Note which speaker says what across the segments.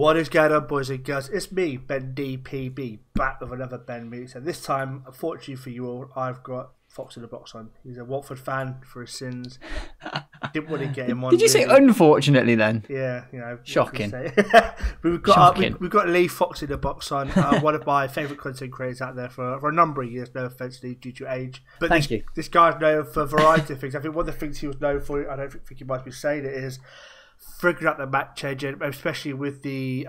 Speaker 1: What is going on, boys and girls? It's me, Ben DPB, back with another Ben Meets. And this time, unfortunately for you all, I've got Fox in the Box on. He's a Watford fan for his sins. Didn't want to get him on.
Speaker 2: Did you say unfortunately then?
Speaker 1: Yeah, you know.
Speaker 2: Shocking.
Speaker 1: we've got Lee Fox in the Box on, one of my favourite content creators out there for a number of years, no offence, Lee, due to age. But
Speaker 2: Thank you.
Speaker 1: This guy's known for a variety of things. I think one of the things he was known for, I don't think he might be saying it, is figuring out the map changing, especially with the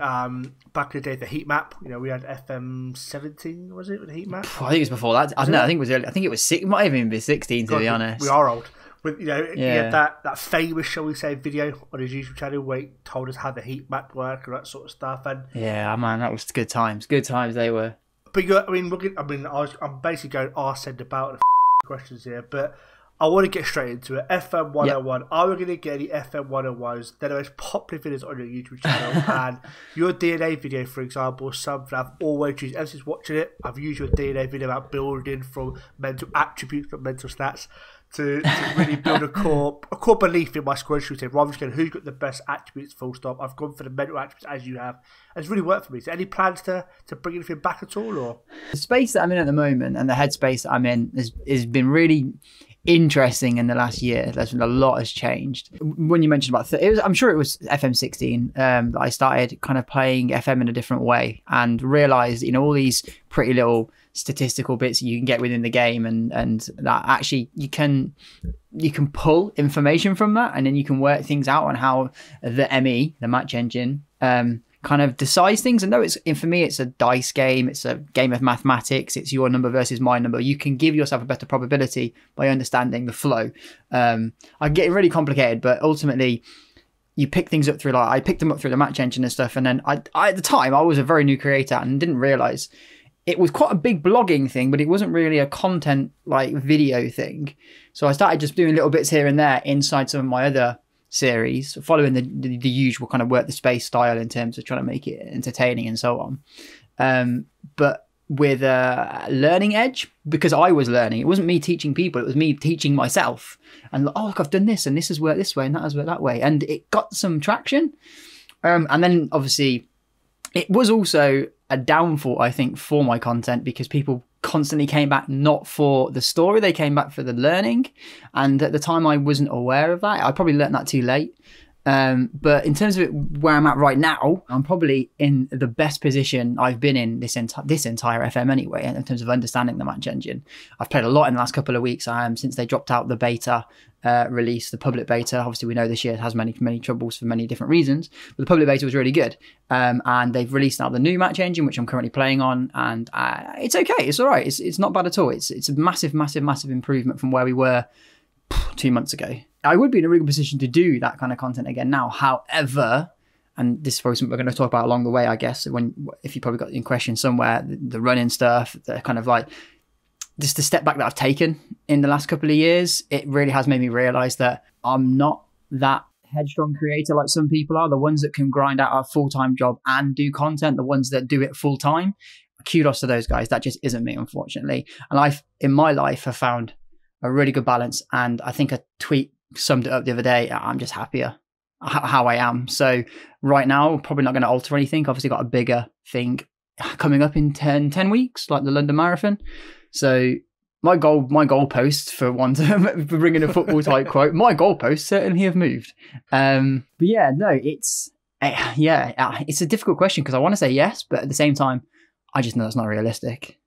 Speaker 1: back in the day, the heat map. You know, we had FM 17, was it, with the heat map?
Speaker 2: I think it was before that. I don't know. I think it was early. I think it was six. It might even be 16 to be honest.
Speaker 1: We are old. With, you know, he had that famous, shall we say, video on his YouTube channel where he told us how the heat map worked and that sort of stuff. And
Speaker 2: yeah, man, that was good times. Good times they were.
Speaker 1: But I'm basically going arse end about the questions here, but I want to get straight into it. FM 101. Yep. Are we going to get any FM 101s? They're the most popular videos on your YouTube channel. And your DNA video, for example, something I've always used ever since watching it. I've used your DNA video about building from mental attributes, not mental stats, to really build a core belief in my squad shooting. Rather than going, who's got the best attributes, full stop. I've gone for the mental attributes as you have. And it's really worked for me. Is there any plans to bring anything back at all? Or
Speaker 2: the space that I'm in at the moment and the headspace that I'm in has been really interesting in the last year. There's been a lot has changed. When you mentioned about I'm sure it was FM 16 that I started kind of playing FM in a different way and realized, you know, all these pretty little statistical bits you can get within the game and that actually you can pull information from that and then you can work things out on how the ME, the match engine, kind of decides things. And no, for me, it's a dice game. It's a game of mathematics. It's your number versus my number. You can give yourself a better probability by understanding the flow. I'm getting really complicated, but ultimately you pick things up through, like I picked them up through the match engine and stuff. And then I at the time, I was a very new creator and didn't realize it was quite a big blogging thing, but it wasn't really a content like video thing. So I started just doing little bits here and there inside some of my other series, following the usual kind of work the space style in terms of trying to make it entertaining and so on. But with a learning edge, because I was learning. It wasn't me teaching people, it was me teaching myself. And oh, look, I've done this and this has worked this way and that has worked that way. And it got some traction. And then obviously it was also a downfall, I think, for my content because people constantly came back not for the story, they came back for the learning. And at the time I wasn't aware of that. I probably learned that too late. But in terms of where I'm at right now, I'm probably in the best position I've been in this entire FM anyway, in terms of understanding the match engine. I've played a lot in the last couple of weeks since they dropped out the beta release, the public beta. Obviously, we know this year has many troubles for many different reasons, but the public beta was really good. And they've released now the new match engine, which I'm currently playing on, and it's okay. It's all right. It's not bad at all. It's a massive improvement from where we were 2 months ago. I would be in a really good position to do that kind of content again now. However, and this is probably something we're going to talk about along the way, I guess, if you probably got in question somewhere, the running stuff, the kind of like just the step back that I've taken in the last couple of years, it really has made me realize that I'm not that headstrong creator like some people are. The ones that can grind out a full-time job and do content, the ones that do it full-time, kudos to those guys. That just isn't me, unfortunately. And in my life, have found a really good balance. And I think a tweet summed it up the other day. I'm just happier how I am. So right now, probably not going to alter anything. Obviously got a bigger thing coming up in 10 weeks, like the London Marathon. So my goalposts, for one term, for bringing a football type quote, my goalposts certainly have moved. But yeah, no, it's a difficult question because I want to say yes, but at the same time, I just know it's not realistic.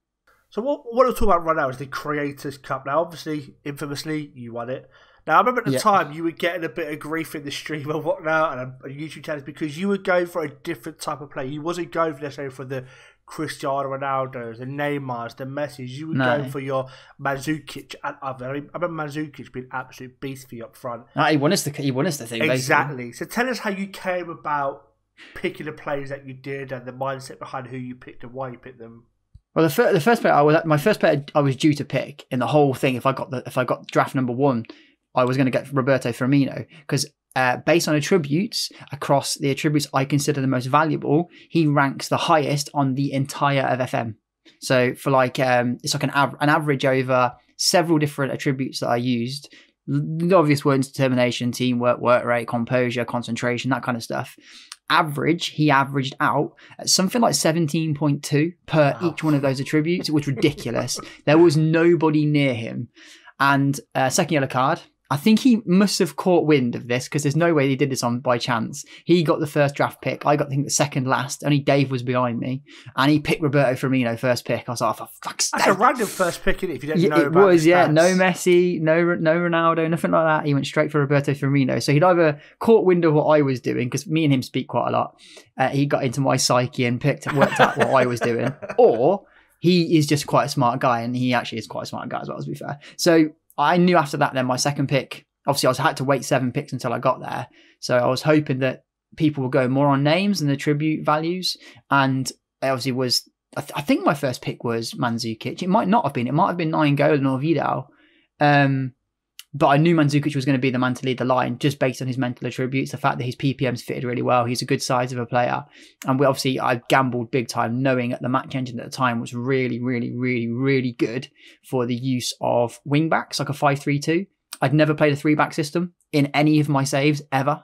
Speaker 1: So what we're talking about right now is the Creators Cup. Now, obviously, infamously, you won it. Now, I remember at the time you were getting a bit of grief in the stream and whatnot and on YouTube channels because you were going for a different type of play. You wasn't going necessarily for the Cristiano Ronaldos, the Neymars, the Messis. You were going for your Mandzukic and other. I remember Mandzukic being an absolute beast for you up front.
Speaker 2: He won us the thing,
Speaker 1: exactly.
Speaker 2: Basically.
Speaker 1: So tell us how you came about picking the players that you did and the mindset behind who you picked and why you picked them.
Speaker 2: Well, the first player I was due to pick in the whole thing. If I got draft number 1, I was going to get Roberto Firmino because based on attributes, across the attributes I consider the most valuable, he ranks the highest on the entire of FM. So for it's like an average over several different attributes that I used. The obvious ones: determination, teamwork, work rate, composure, concentration, that kind of stuff. he averaged out at something like 17.2 per each one of those attributes. It was ridiculous. There was nobody near him. And second yellow card, I think he must have caught wind of this because there's no way he did this on by chance. He got the first draft pick. I got, I think, the second last. Only Dave was behind me. And he picked Roberto Firmino first pick. I was like, oh, for fuck's sake.
Speaker 1: That's a random first pick, isn't it, if you don't know
Speaker 2: it
Speaker 1: about
Speaker 2: was,
Speaker 1: the
Speaker 2: yeah.
Speaker 1: stats?
Speaker 2: No Messi, no Ronaldo, nothing like that. He went straight for Roberto Firmino. So he'd either caught wind of what I was doing, because me and him speak quite a lot. He got into my psyche and worked out what I was doing. Or he is just quite a smart guy, and he actually is quite a smart guy as well, to be fair. So I knew after that then my second pick, obviously I had to wait 7 picks until I got there. So I was hoping that people would go more on names and attribute values. And it obviously was, I think my first pick was Mandzukic. It might not have been. It might have been Nainggolan or Vidal. But I knew Mandzukic was going to be the man to lead the line just based on his mental attributes, the fact that his PPMs fitted really well. He's a good size of a player. And I gambled big time knowing that the match engine at the time was really, really, really, really good for the use of wing backs, like a 5-3-2. I'd never played a 3-back system in any of my saves ever.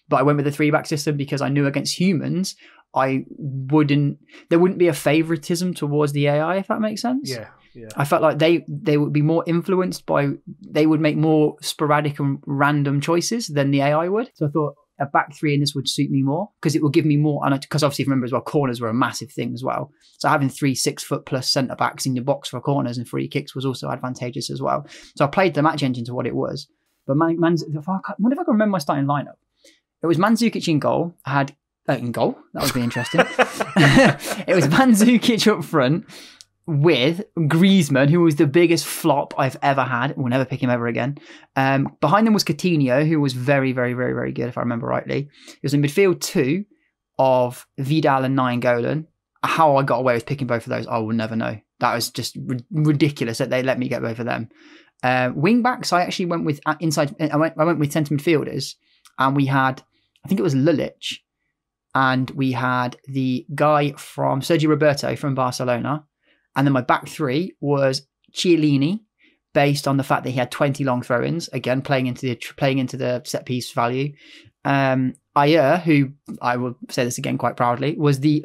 Speaker 2: But I went with a 3-back system because I knew against humans, there wouldn't be a favoritism towards the AI, if that makes sense.
Speaker 1: Yeah. Yeah.
Speaker 2: I felt like they would be more influenced they would make more sporadic and random choices than the AI would. So I thought a back three in this would suit me more because it will give me more. And because obviously, remember as well, corners were a massive thing as well. So having 3 6-foot+ centre backs in your box for corners and free kicks was also advantageous as well. So I played the match engine to what it was. But wonder if I can remember my starting lineup. It was Mandzukic in goal. I had in goal. That would be interesting. It was Mandzukic up front with Griezmann, who was the biggest flop I've ever had. We'll never pick him ever again. Behind them was Coutinho, who was very, very, very, very good, if I remember rightly. It was in midfield 2 of Vidal and Nainggolan. How I got away with picking both of those, I will never know. That was just ridiculous that they let me get both of them. Wing backs, I actually went with inside. I went with centre midfielders, and we had, I think it was Lulic, and we had the guy from Sergio Roberto from Barcelona. And then my back three was Chiellini, based on the fact that he had 20 long throw-ins, again playing into the set piece value. Ayer, who I will say this again quite proudly, was the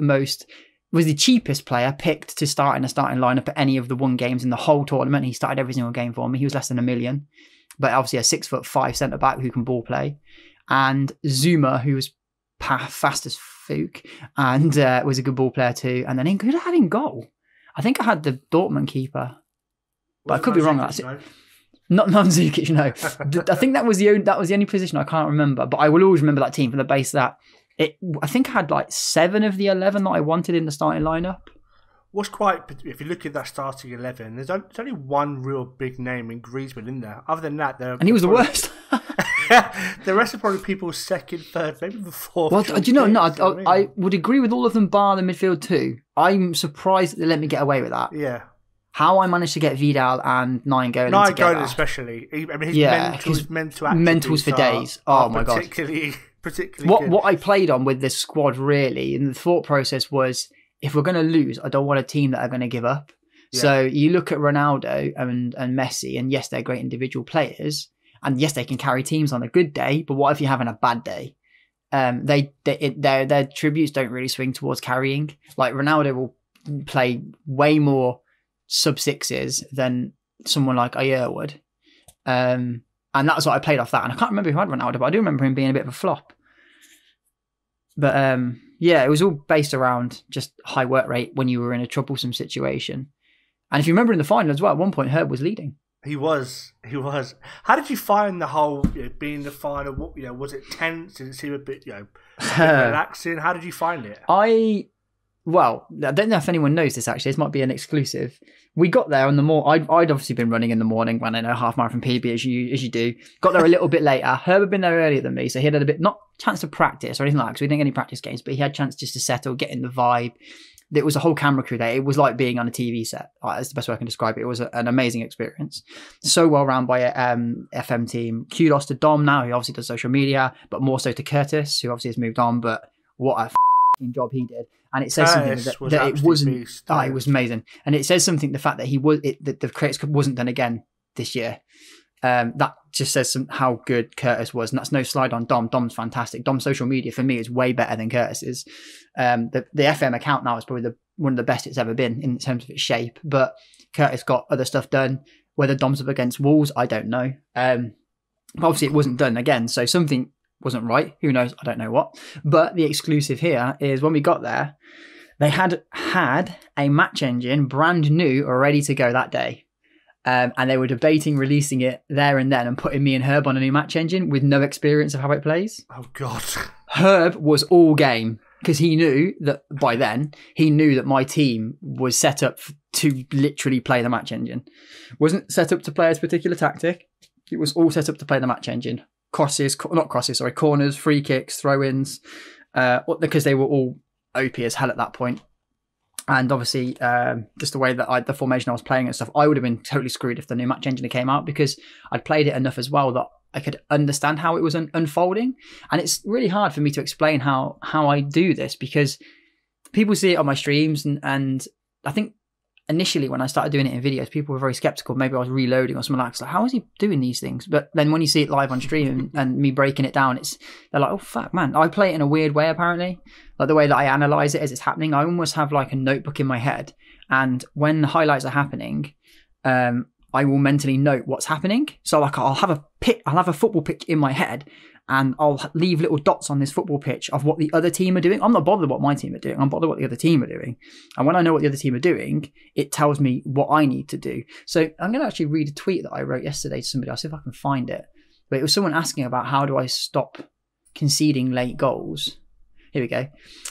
Speaker 2: cheapest player picked to start in a starting lineup at any of the 1 games in the whole tournament. He started every single game for me. He was less than $1 million, but obviously a 6'5" centre back who can ball play. And Zuma, who was fast as fook and was a good ball player too. And then who did I have in goal? I think I had the Dortmund keeper, but I could be wrong. That's it. Not Mandzukic, no. I think that was the only position I can't remember. But I will always remember that team from the base that I think I had like 7 of the 11 that I wanted in the starting lineup.
Speaker 1: What's quite, if you look at that starting 11, there's only one real big name in Griezmann in there. Other than that,
Speaker 2: and he was the worst.
Speaker 1: The rest are probably people's second, third, maybe the fourth.
Speaker 2: Well, do you know? No, I would agree with all of them, bar the midfield too. I'm surprised that they let me get away with that.
Speaker 1: Yeah.
Speaker 2: How I managed to get Vidal and Nainggolan together.
Speaker 1: Especially. I mean, his mental
Speaker 2: mentals for days. Oh my god.
Speaker 1: Particularly
Speaker 2: what I played on with this squad really, and the thought process was, if we're going to lose, I don't want a team that are going to give up. Yeah. So you look at Ronaldo and Messi, and yes, they're great individual players. And yes, they can carry teams on a good day, but what if you're having a bad day? Their tributes don't really swing towards carrying. Like Ronaldo will play way more sub-6s than someone like Ayer would. And that's what I played off that. And I can't remember who had Ronaldo, but I do remember him being a bit of a flop. But yeah, it was all based around just high work rate when you were in a troublesome situation. And if you remember in the final as well, at one point Herb was leading.
Speaker 1: He was. How did you find the whole being the final? Was it tense? Did it seem a bit relaxing? How did you find it? I don't know if anyone knows this actually. This might be an exclusive. We got there on the I'd obviously been running in the morning, running a half marathon PB as you do. Got there a little bit later. Herb had been there earlier than me, so he had a bit, not chance to practice or anything like that, because we didn't get any practice games, but he had a chance just to settle, get in the vibe. It was a whole camera crew there. It was like being on a TV set. That's the best way I can describe it. It was an amazing experience. So well run by a FM team. Kudos to Dom now, who obviously does social media, but more so to Curtis, who obviously has moved on. But what a job he did. And it says something that it wasn't. It was amazing. And it says something, the fact that the Creators Cup wasn't done again this year. That
Speaker 2: just says how good Curtis was, and that's no slide on Dom. Dom's fantastic. Dom's social media for me is way better than Curtis's. The FM account now is probably one of the best it's ever been in terms of its shape, but Curtis got other stuff done. Whether Dom's up against walls, I don't know. But obviously it wasn't done again, so something wasn't right. Who knows? I don't know what. But the exclusive here is when we got there, they had a match engine brand new or ready to go that day. And they were debating releasing it there and then and putting me and Herb on a new match engine with no experience of how it plays.
Speaker 1: Oh, God.
Speaker 2: Herb was all game because he knew that by then, my team was set up to literally play the match engine. Wasn't set up to play a particular tactic. It was all set up to play the match engine. Corners, free kicks, throw-ins, because they were all OP as hell at that point. And obviously, just the way that the formation I was playing and stuff, I would have been totally screwed if the new match engine came out, because I'd played it enough as well that I could understand how it was unfolding. And it's really hard for me to explain how I do this, because people see it on my streams, and I think initially when I started doing it in videos, people were very skeptical. Maybe I was reloading or something like that. It's like, how is he doing these things? But then when you see it live on stream and me breaking it down, they're like, oh fuck, man. I play it in a weird way, apparently. Like the way that I analyze it as it's happening, I almost have like a notebook in my head. And when the highlights are happening, I will mentally note what's happening. So like I'll have a football pitch in my head, and I'll leave little dots on this football pitch of what the other team are doing. I'm not bothered what my team are doing. I'm bothered what the other team are doing. And when I know what the other team are doing, it tells me what I need to do. So I'm going to actually read a tweet that I wrote yesterday to somebody. I'll see if I can find it. But it was someone asking about how do I stop conceding late goals. Here we go.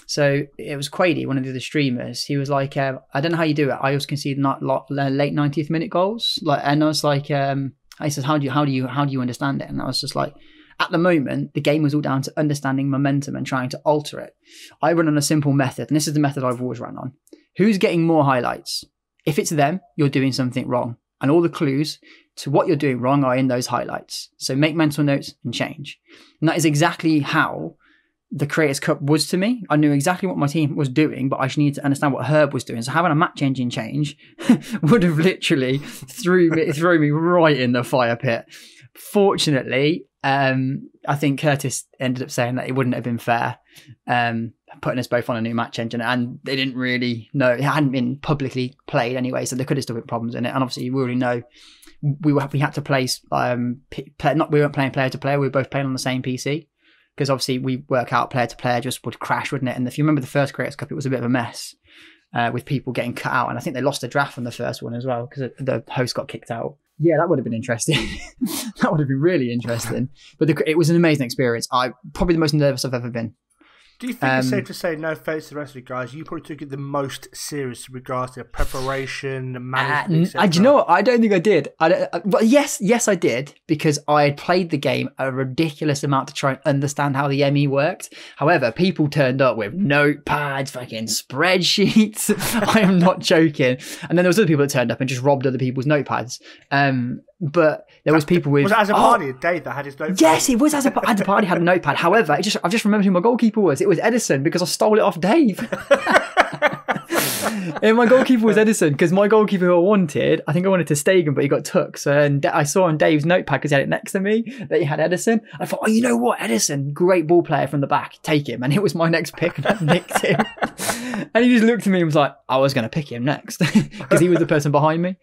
Speaker 2: So it was Quady, one of the other streamers. He was like, I don't know how you do it. I always concede late 90th minute goals. And I was like, he says, how do you understand it? And I was just like, at the moment, the game was all down to understanding momentum and trying to alter it. I run on a simple method, and this is the method I've always run on. Who's getting more highlights? If it's them, you're doing something wrong. And all the clues to what you're doing wrong are in those highlights. So make mental notes and change. And that is exactly how the Creators Cup was to me. I knew exactly what my team was doing, but I just needed to understand what Herb was doing. So having a match engine change would have literally threw me right in the fire pit. Fortunately, I think Curtis ended up saying that it wouldn't have been fair, putting us both on a new match engine, and they didn't really know. It hadn't been publicly played anyway, so there could have still been problems in it. And obviously, we already know we had to play. We weren't playing player to player. We were both playing on the same PC, because obviously we work out player to player just would crash, wouldn't it? And if you remember the first Creators Cup, it was a bit of a mess with people getting cut out, and I think they lost the draft from the first one as well because the host got kicked out. Yeah, that would have been interesting. That would have been really interesting. But it was an amazing experience. Probably the most nervous I've ever been.
Speaker 1: Do you think it's safe to say, no offense to the rest of the guys, you probably took it the most serious in regards to preparation, management,
Speaker 2: do you know what? I don't think I did. But yes, I did, because I had played the game a ridiculous amount to try and understand how the ME worked. However, people turned up with notepads, fucking spreadsheets. I am not joking. And then there was other people that turned up and just robbed other people's notepads. But there was people with...
Speaker 1: Was it as a party, Dave, that had his notepad?
Speaker 2: Yes, it was as a party had a notepad. However, I've just remembered who my goalkeeper was. It was Edison, because I stole it off Dave. And my goalkeeper was Edison, because my goalkeeper who I wanted to Stegen, but he got took. So I saw on Dave's notepad, because he had it next to me, that he had Edison. I thought, oh, you know what? Edison, great ball player from the back. Take him. And it was my next pick, and I nicked him. And he just looked at me and was like, I was going to pick him next, because he was the person behind me.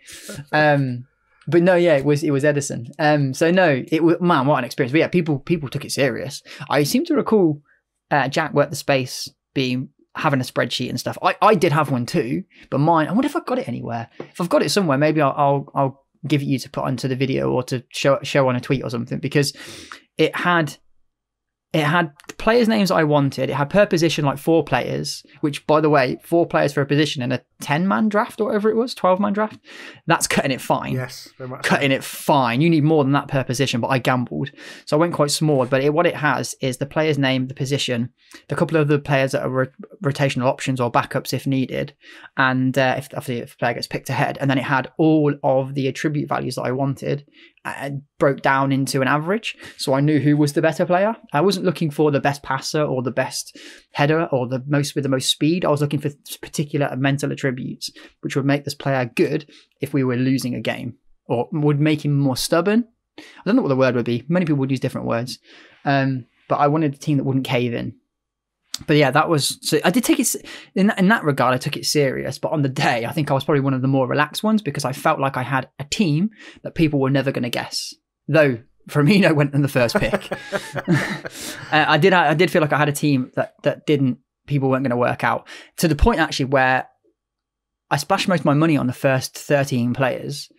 Speaker 2: But no, yeah, it was Edison. So no, it was, man, what an experience. But yeah, people took it serious. I seem to recall Jack worked the space having a spreadsheet and stuff. I did have one too, but mine, I wonder if I've got it anywhere. If I've got it somewhere, maybe I'll give it you to put onto the video or to show on a tweet or something, because it had players' names I wanted. It had per position like 4 players, which, by the way, 4 players for a position in a 10-man draft or whatever it was, 12-man draft. That's cutting it fine.
Speaker 1: Yes, very much
Speaker 2: cutting it fine. You need more than that per position, but I gambled. So I went quite small. But what it has is the player's name, the position, the couple of the players that are rotational options or backups if needed, and if a player gets picked ahead. And then it had all of the attribute values that I wanted, broke down into an average, so I knew who was the better player. I wasn't looking for the best passer or the best header or the most with the most speed. I was looking for particular mental attributes which would make this player good if we were losing a game, or would make him more stubborn I don't know what the word would be. Many people would use different words. But I wanted a team that wouldn't cave in. But yeah, that was, so I did take it, in that regard, I took it serious. But on the day, I think I was probably one of the more relaxed ones because I felt like I had a team that people were never going to guess. Though Firmino went in the first pick. I did feel like I had a team that people weren't going to work out, to the point actually where I splashed most of my money on the first 13 players,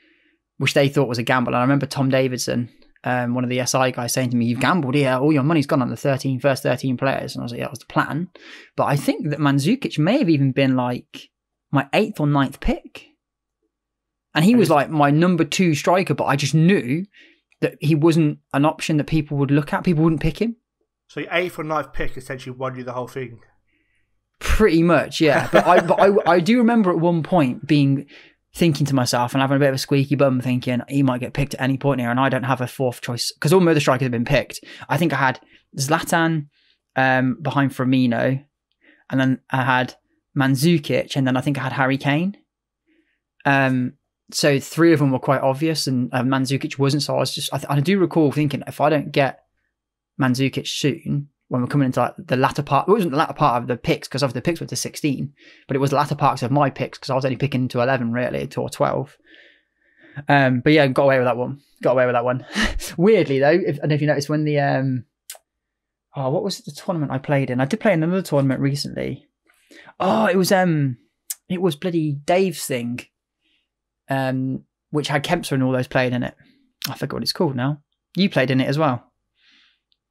Speaker 2: which they thought was a gamble. And I remember Tom Davidson, one of the SI guys, saying to me, "You've gambled here, all your money's gone on the first 13 players." And I was like, yeah, that was the plan. But I think that Mandzukic may have even been like my 8th or 9th pick. And he was like my number 2 striker, but I just knew that he wasn't an option that people would look at. People wouldn't pick him.
Speaker 1: So your 8th or 9th pick essentially won you the whole thing.
Speaker 2: Pretty much, yeah. But I do remember at one point thinking to myself and having a bit of a squeaky bum, thinking he might get picked at any point here, and I don't have a 4th choice because all my other strikers have been picked. I think I had Zlatan behind Firmino, and then I had Mandzukic, and then I think I had Harry Kane. So 3 of them were quite obvious, and Mandzukic wasn't. So I was I do recall thinking, if I don't get Mandzukic soon, when we're coming into like the latter part, it wasn't the latter part of the picks because of the picks were to 16, but it was the latter parts of my picks because I was only picking to 11 really, or 12. But yeah, got away with that one. Weirdly though, if you notice when the what was the tournament I played in? I did play in another tournament recently. Oh, it was bloody Dave's thing, which had Kempster and all those playing in it. I forget what it's called now. You played in it as well.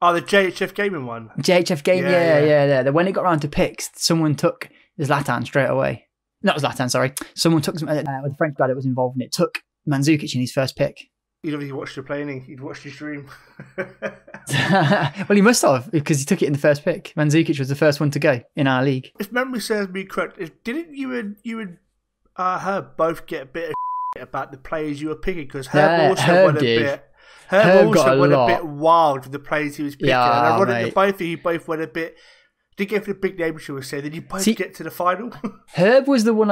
Speaker 1: Oh, the JHF Gaming one.
Speaker 2: JHF Game, yeah. When it got around to picks, someone took Zlatan straight away. Not Zlatan, sorry. Someone took, with the French guy that was involved in it, took Mandzukic in his first pick.
Speaker 1: He'd obviously watched you playing, he'd watched your stream.
Speaker 2: Well, he must have, because he took it in the first pick. Mandzukic was the first one to go in our league.
Speaker 1: If memory serves me correct, didn't you and Herb both get a bit of about the players you were picking? Because Herb also went a bit... Herb also went a bit wild with the players he was picking.
Speaker 2: Yeah,
Speaker 1: and ironically, both of you both went a bit... Did go for the big name, shall we say? Then you both get to the final.
Speaker 2: Herb was the one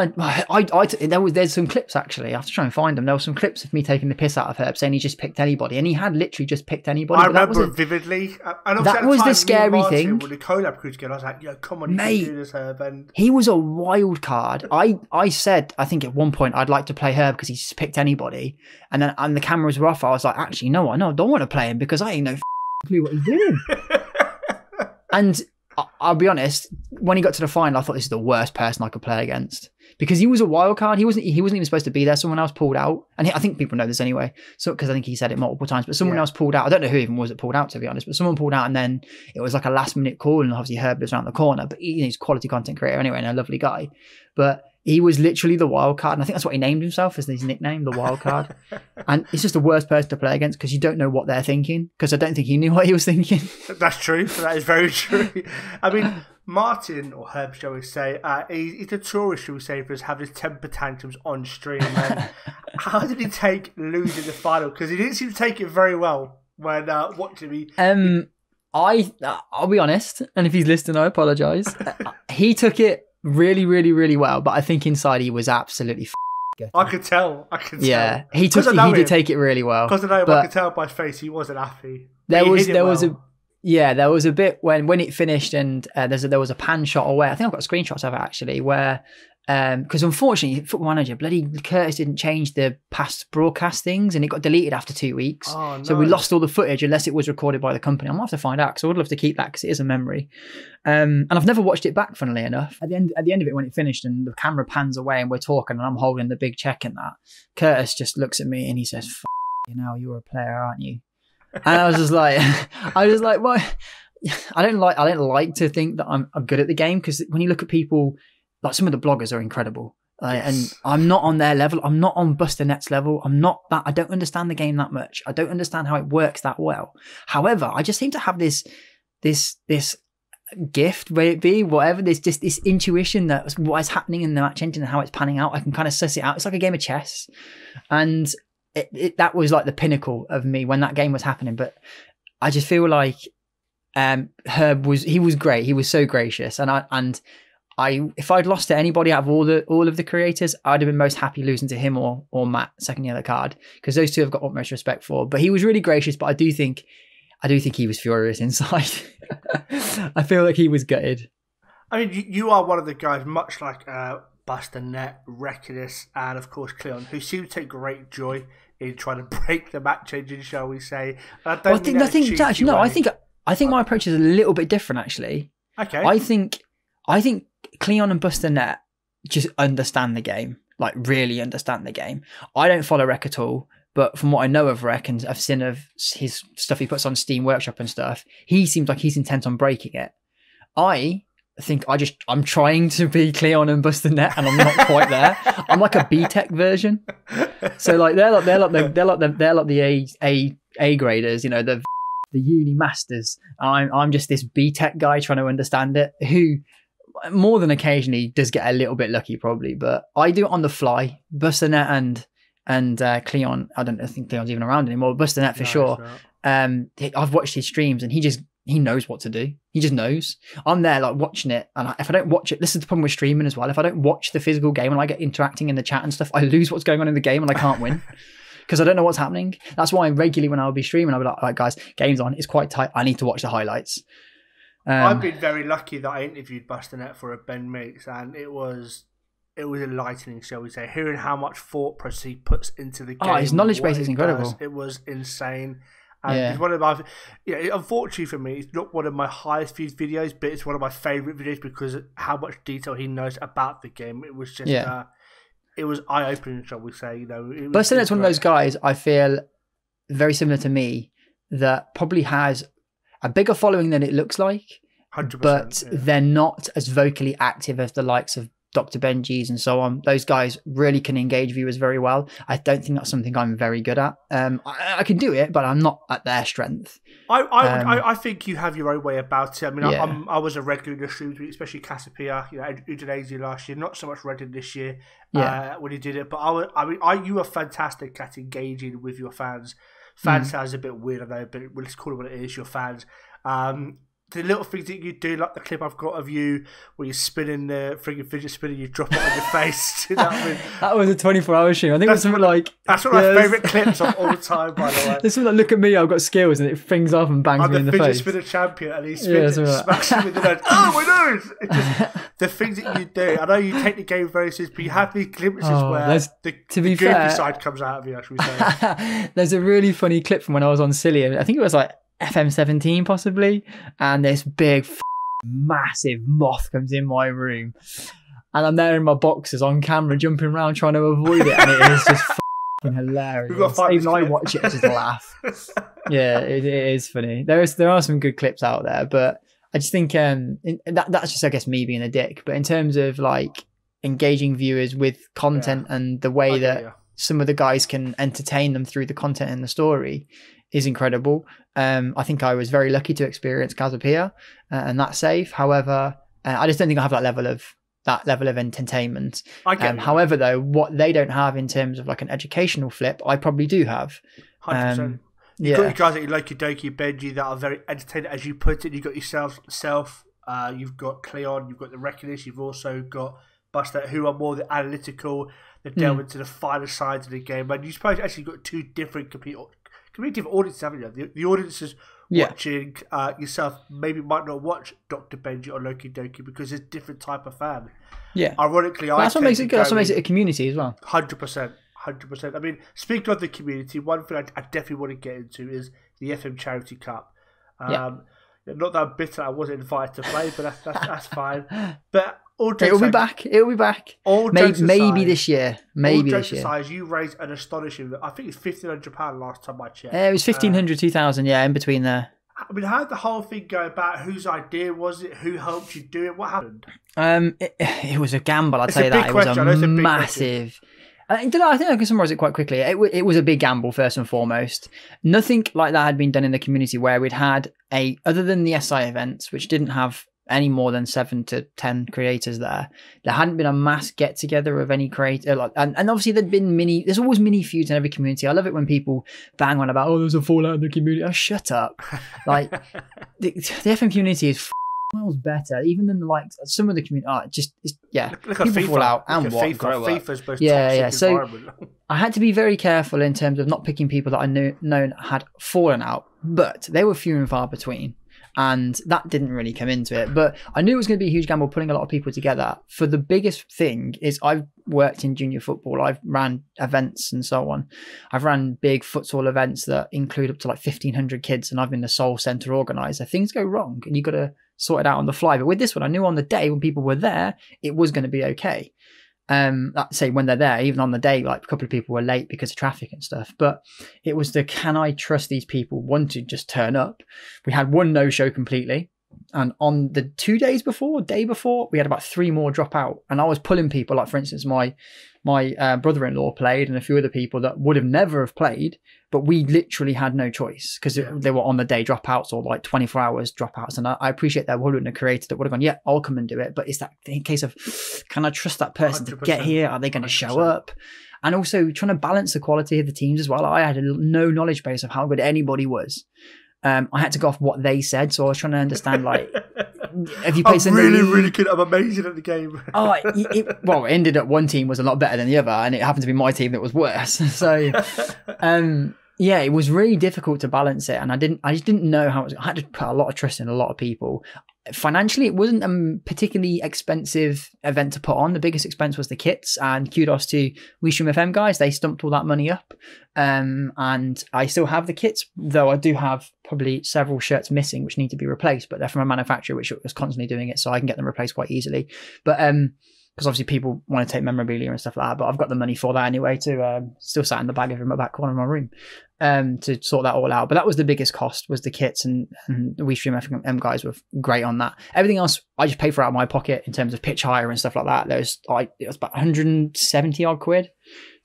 Speaker 2: there's some clips actually. I have to try and find them. There were some clips of me taking the piss out of Herb, saying he just picked anybody, and he had literally just picked anybody.
Speaker 1: I remember it vividly. And
Speaker 2: that was the scary thing.
Speaker 1: When the collab crew together, I was like, "Yo, come on,
Speaker 2: mate,
Speaker 1: you can do this, Herb." And
Speaker 2: he was a wild card. I said, I think at one point I'd like to play Herb because he just picked anybody, and then the cameras were off. I was like, actually, no, I don't want to play him because I ain't no clue what he's doing. And I'll be honest, when he got to the final, I thought this is the worst person I could play against because he was a wild card. He wasn't even supposed to be there. Someone else pulled out, and I think people know this anyway. So because I think he said it multiple times, but someone else pulled out. I don't know who even was it pulled out, to be honest, but someone pulled out, and then it was like a last minute call, and obviously Herb was around the corner. But he's a quality content creator anyway, and a lovely guy. But he was literally the wild card, and I think that's what he named himself as his nickname, the wild card. And it's just the worst person to play against because you don't know what they're thinking. Because I don't think he knew what he was thinking. That's
Speaker 1: true. That is very true. I mean, Martin, or Herb, shall we say, he's a tourist, shall we say, for us having his temper tantrums on stream. And how did he take losing the final? Because he didn't seem to take it very well when watching me.
Speaker 2: I'll be honest, and if he's listening, I apologise. He took it really, really, really well, but I think inside he was absolutely
Speaker 1: I could tell.
Speaker 2: Yeah, he did take it really well.
Speaker 1: Because I know him, I could tell by his face he wasn't happy.
Speaker 2: There was a bit when it finished, and there was a pan shot away. I think I've got screenshots of it actually, where because unfortunately, Football Manager, bloody Curtis didn't change the past broadcast things, and it got deleted after 2 weeks.
Speaker 1: Oh, no.
Speaker 2: So we lost all the footage unless it was recorded by the company. I'm gonna have to find out because I would love to keep that because it is a memory. And I've never watched it back, funnily enough. At the end of it, when it finished and the camera pans away and we're talking and I'm holding the big check in that, Curtis just looks at me and he says, you're a player, aren't you? And I was just like, well, I don't like to think that I'm good at the game, because when you look at people, like some of the bloggers are incredible. And I'm not on their level. I'm not on Buster Net's level. I'm not that. I don't understand the game that much. I don't understand how it works that well. However, I just seem to have this gift, may it be, whatever, this intuition that what is happening in the match engine and how it's panning out. I can kind of suss it out. It's like a game of chess. And that was like the pinnacle of me when that game was happening. But I just feel like Herb was great. He was so gracious. And if I'd lost to anybody out of all of the creators, I'd have been most happy losing to him or Matt, second yellow card, because those two I've got utmost respect for. But he was really gracious, but I do think he was furious inside. I feel like he was gutted.
Speaker 1: I mean, you are one of the guys, much like Buster Net, Reckless, and of course Cleon, who seem to take great joy in trying to break the match engine, shall we say? I think my approach is a little bit different, actually.
Speaker 2: Okay. I think Cleon and Buster Net just understand the game, like really understand the game. I don't follow Rec at all, but from what I know of Rec and I've seen of his stuff he puts on Steam Workshop and stuff, he seems like he's intent on breaking it. I think I'm trying to be Cleon and Buster Net, and I'm not quite there. I'm like a B-Tech version. So like they're like the A graders, you know, the uni masters. I'm just this B-Tech guy trying to understand it, who more than occasionally does get a little bit lucky probably, but I do it on the fly. Buster Net and Cleon, I don't think Cleon's even around anymore. Buster Net for sure. I've watched his streams and he knows what to do. He just knows. I'm there like watching it, and if I don't watch it, this is the problem with streaming as well. If I don't watch the physical game and I get interacting in the chat and stuff, I lose what's going on in the game and I can't win because I don't know what's happening. That's why regularly when I'll be streaming, I'll be like, guys, game's on, it's quite tight, I need to watch the highlights.
Speaker 1: I've been very lucky that I interviewed Buster Net for a Ben Mix, and it was enlightening, shall we say, hearing how much thought process he puts into the game.
Speaker 2: His knowledge base is incredible.
Speaker 1: It was insane. And it's one of my, unfortunately for me, it's not one of my highest viewed videos, but it's one of my favourite videos because of how much detail he knows about the game. It was just, it was eye-opening, shall we say.
Speaker 2: Buster Net's one of those guys, I feel, very similar to me, that probably has a bigger following than it looks like,
Speaker 1: 100%,
Speaker 2: but they're not as vocally active as the likes of Dr. Benji's and so on. Those guys really can engage viewers very well. I don't think that's something I'm very good at. I can do it, but I'm not at their strength.
Speaker 1: I think you have your own way about it. I mean, I was a regular in the streams, especially Cassiopeia, Udinese last year. Not so much Reddit this year when he did it, but you were fantastic at engaging with your fans. Fans sounds a bit weird, I know, but let's call it what it is. Your fans. The little things that you do, like the clip I've got of you where you're spinning the friggin' fidget spinner, you drop it on your face. You know what I mean?
Speaker 2: That was a 24-hour stream. I think it was something like...
Speaker 1: That's one of my favourite clips of all time, by the way.
Speaker 2: There's something like, look at me, I've got skills, and it flings off and bangs me in the face. I'm the fidget spinner
Speaker 1: champion, and he spins it, smacks me with the nose. Oh, my nose! It's just the things that you do. I know you take the game very seriously, but you have these glimpses where the goofy side comes out of you, should we say.
Speaker 2: There's a really funny clip from when I was on Silly. I think it was like FM17 possibly, and this big massive moth comes in my room and I'm there in my boxers on camera jumping around trying to avoid it, and it is just hilarious. Even I watch it just laugh. It is funny. There are some good clips out there, but I just think that's just, I guess, me being a dick. But in terms of like engaging viewers with content and the way that some of the guys can entertain them through the content and the story is incredible. I think I was very lucky to experience Cassiopeia and that save. However, I just don't think I have that level of entertainment. However, though, what they don't have in terms of like an educational flip, I probably do have.
Speaker 1: 100%. You've got your guys like Loki Doki, Benji, that are very entertaining, as you put it. You've got yourself, you've got Cleon, you've got the Reckless, you've also got Buster, who are more the analytical, that delve into the finer sides of the game. And you suppose actually got two different community audiences, haven't you? The audiences watching yourself maybe might not watch Dr. Benji or Loki Doki because it's a different type of fan. Yeah. Ironically,
Speaker 2: that's what makes it good. That's what makes it a community as well.
Speaker 1: 100%. I mean, speaking of the community, one thing I definitely want to get into is the FM Charity Cup. Not that I'm bitter I wasn't invited to play, but that's fine. But
Speaker 2: it'll be back. Maybe this year. Maybe this year.
Speaker 1: Aside, you raised an astonishing, I think it's £1,500 last time I checked.
Speaker 2: It was 1,500, 2,000, in between there.
Speaker 1: I mean, how did the whole thing go about? Whose idea was it? Who helped you do it? What happened?
Speaker 2: It was a gamble, I'll tell you that. It was a massive... I think I can summarise it quite quickly. It was a big gamble, first and foremost. Nothing like that had been done in the community where we'd had other than the SI events, which didn't have any more than 7 to 10 creators there hadn't been a mass get together of any creator. And obviously there's always mini feuds in every community. I love it when people bang on about, there's a fallout in the community. Oh, shut up. Like the FM community is miles better, even than the likes some of the community.
Speaker 1: Look at
Speaker 2: people
Speaker 1: FIFA.
Speaker 2: fall out
Speaker 1: Look
Speaker 2: and
Speaker 1: at
Speaker 2: what
Speaker 1: FIFA.
Speaker 2: grow up.
Speaker 1: FIFA's most
Speaker 2: Yeah.
Speaker 1: toxic
Speaker 2: So
Speaker 1: environment.
Speaker 2: I had to be very careful in terms of not picking people that I known had fallen out, but they were few and far between. And that didn't really come into it. But I knew it was going to be a huge gamble pulling a lot of people together. For the biggest thing is I've worked in junior football. I've ran events and so on. I've ran big futsal events that include up to like 1,500 kids, and I've been the sole centre organiser. Things go wrong and you've got to sort it out on the fly. But with this one, I knew on the day when people were there, it was going to be okay. Say when they're there, even on the day, like a couple of people were late because of traffic and stuff. But it was can I trust these people? One, to just turn up. We had one no-show completely. And on the day before, we had about 3 more drop out. And I was pulling people, like for instance, my brother-in-law played and a few other people that would have never have played, but we literally had no choice because they were on the day dropouts or like 24 hours dropouts. And I appreciate that wouldn't have created that would have gone, yeah, I'll come and do it. But it's that in case of, can I trust that person to get here? Are they going to show up? And also trying to balance the quality of the teams as well. I had no knowledge base of how good anybody was. I had to go off what they said, so I was trying to understand, like, have you played something?
Speaker 1: Really good. I'm amazing at the game.
Speaker 2: It ended up one team was a lot better than the other, and it happened to be my team that was worse. So, it was really difficult to balance it, and I just didn't know how. I had to put a lot of trust in a lot of people. Financially, it wasn't a particularly expensive event to put on. The biggest expense was the kits, and kudos to We4FM guys. They stumped all that money up. And I still have the kits, though I do have probably several shirts missing, which need to be replaced, but they're from a manufacturer, which was constantly doing it. So I can get them replaced quite easily. But, because obviously people want to take memorabilia and stuff like that, but I've got the money for that anyway to still sat in the bag of in my back corner of my room to sort that all out. But that was the biggest cost, was the kits, and the We4FM guys were great on that. Everything else I just paid for out of my pocket in terms of pitch hire and stuff like that. It was about 170 odd quid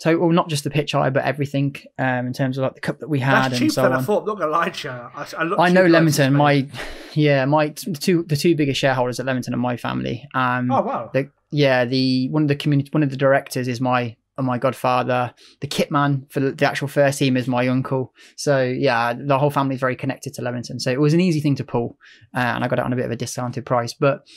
Speaker 2: total, not just the pitch hire but everything in terms of like the cup that we had. That's
Speaker 1: cheaper
Speaker 2: so
Speaker 1: than
Speaker 2: on.
Speaker 1: I thought. I'm not gonna lie to you.
Speaker 2: I know Leamington. The two biggest shareholders at Leamington are my family.
Speaker 1: Oh wow.
Speaker 2: One of the directors is my godfather. The kit man for the actual first team is my uncle. So yeah, the whole family is very connected to Leamington. So it was an easy thing to pull, and I got it on a bit of a discounted price. But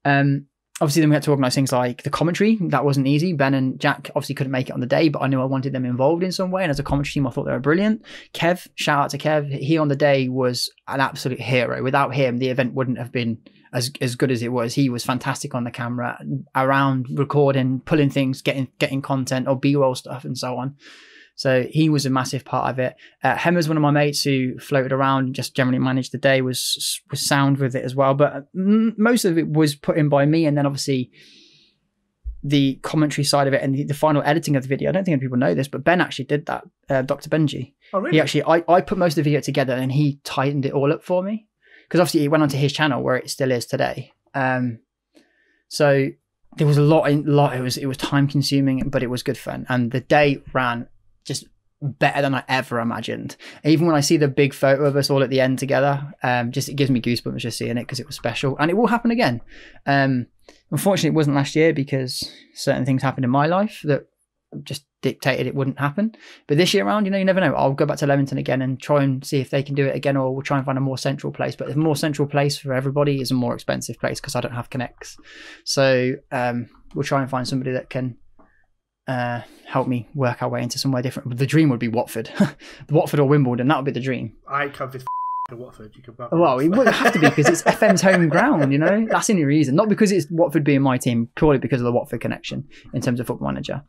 Speaker 2: obviously then we had to organise things like the commentary. That wasn't easy. Ben and Jack obviously couldn't make it on the day, but I knew I wanted them involved in some way. And as a commentary team, I thought they were brilliant. Kev, shout out to Kev. He on the day was an absolute hero. Without him, the event wouldn't have been as good as it was. He was fantastic on the camera, around recording, pulling things, getting content or B-roll stuff and so on. So he was a massive part of it. Hemmer's one of my mates who floated around and just generally managed the day, was sound with it as well. But most of it was put in by me. And then obviously the commentary side of it and the final editing of the video. I don't think people know this, but Ben actually did that, Dr. Benji.
Speaker 1: Oh, really?
Speaker 2: He actually, I put most of the video together and he tightened it all up for me. Because obviously it went onto his channel where it still is today. So there was a lot. It was time consuming, but it was good fun. And the day ran just better than I ever imagined. Even when I see the big photo of us all at the end together, it gives me goosebumps just seeing it because it was special. And it will happen again. Unfortunately, it wasn't last year because certain things happened in my life that just dictated it wouldn't happen. But this year around, you never know. I'll go back to Leamington again and try and see if they can do it again, or we'll try and find a more central place. But a more central place for everybody is a more expensive place because I don't have connects. So we'll try and find somebody that can help me work our way into somewhere different. But the dream would be Watford. Watford or Wimbledon, that would be the dream.
Speaker 1: I ain't come to Watford. You can
Speaker 2: well, it would have to be because it's FM's home ground, That's the only reason. Not because it's Watford being my team, purely because of the Watford connection in terms of Football Manager.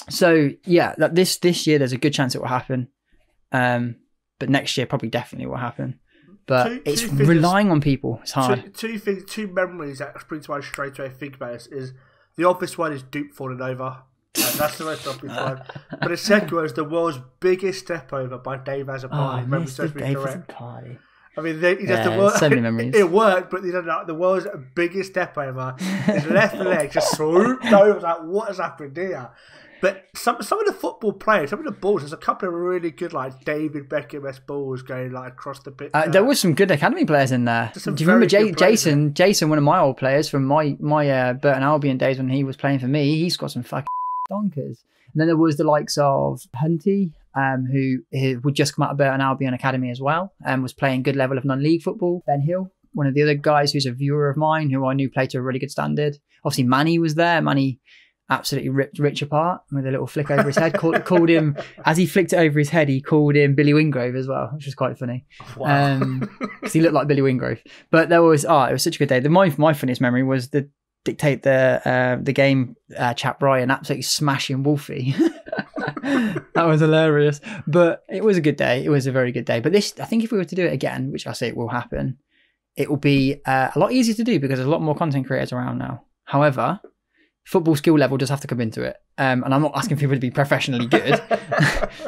Speaker 2: So yeah, this year there's a good chance it will happen. But next year probably definitely will happen. But it's relying on people. It's hard.
Speaker 1: Two memories that spring to mind straight away. Think about this is the obvious one is Duke falling over. That's the most obvious one. But the second one is the world's biggest step over by Dave Azapari.
Speaker 2: I missed the Dave Azapari.
Speaker 1: I mean, so many memories. It worked, but the world's biggest step over. His left leg just swooped over. I was like, what has happened here? But some of the football players, some of the balls, there's a couple of really good, like David Beckham-esque balls going like across the pitch.
Speaker 2: There was some good academy players in there. Do you remember Jason? Jason, one of my old players from my Burton Albion days when he was playing for me, he's got some fucking donkers. And then there was the likes of Hunty, who would just come out of Burton Albion Academy as well, and was playing good level of non-league football. Ben Hill, one of the other guys who's a viewer of mine, who I knew played to a really good standard. Obviously, Manny was there. Manny absolutely ripped Rich apart with a little flick over his head. Called him, as he flicked it over his head, he called him Billy Wingrove as well, which was quite funny.
Speaker 1: Wow.
Speaker 2: Because he looked like Billy Wingrove. But there was, it was such a good day. My funniest memory was the dictate the game chap Brian absolutely smashing Wolfie. That was hilarious. But it was a good day. It was a very good day. But this, I think if we were to do it again, which I say it will happen, it will be a lot easier to do because there's a lot more content creators around now. However, football skill level does have to come into it. And I'm not asking people to be professionally good.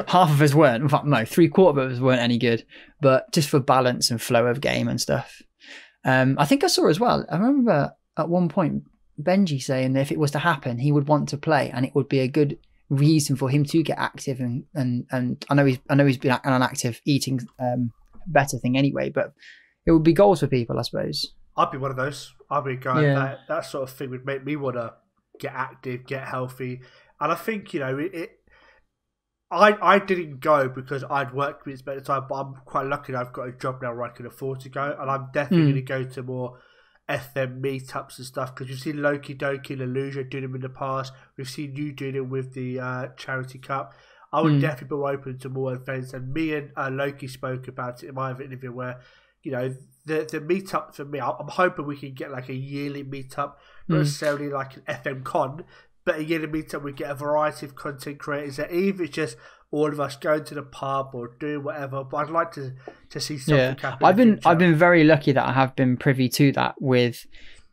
Speaker 2: Half of us weren't. In fact, no, 3/4 of us weren't any good. But just for balance and flow of game and stuff. I think I saw as well. I remember at one point Benji saying that if it was to happen, he would want to play, and it would be a good reason for him to get active. And I know he's been on an active eating better thing anyway, but it would be goals for people, I suppose.
Speaker 1: I'd be one of those. I'd be going, that sort of thing would make me want to get active, get healthy. And I think, I didn't go because I'd worked with it at the time, but I'm quite lucky that I've got a job now where I can afford to go. And I'm definitely going to go to more FM meetups and stuff, because we've seen Loki Doki and Illusion doing them in the past. We've seen you doing it with the Charity Cup. I would definitely be open to more events. And me and Loki spoke about it in my interview where, the meetup for me, I'm hoping we can get like a yearly meetup, not necessarily like an FM con, but a yearly meetup we get a variety of content creators that even it's just all of us going to the pub or doing whatever. But I'd like to see something happen.
Speaker 2: I've been very lucky that I have been privy to that with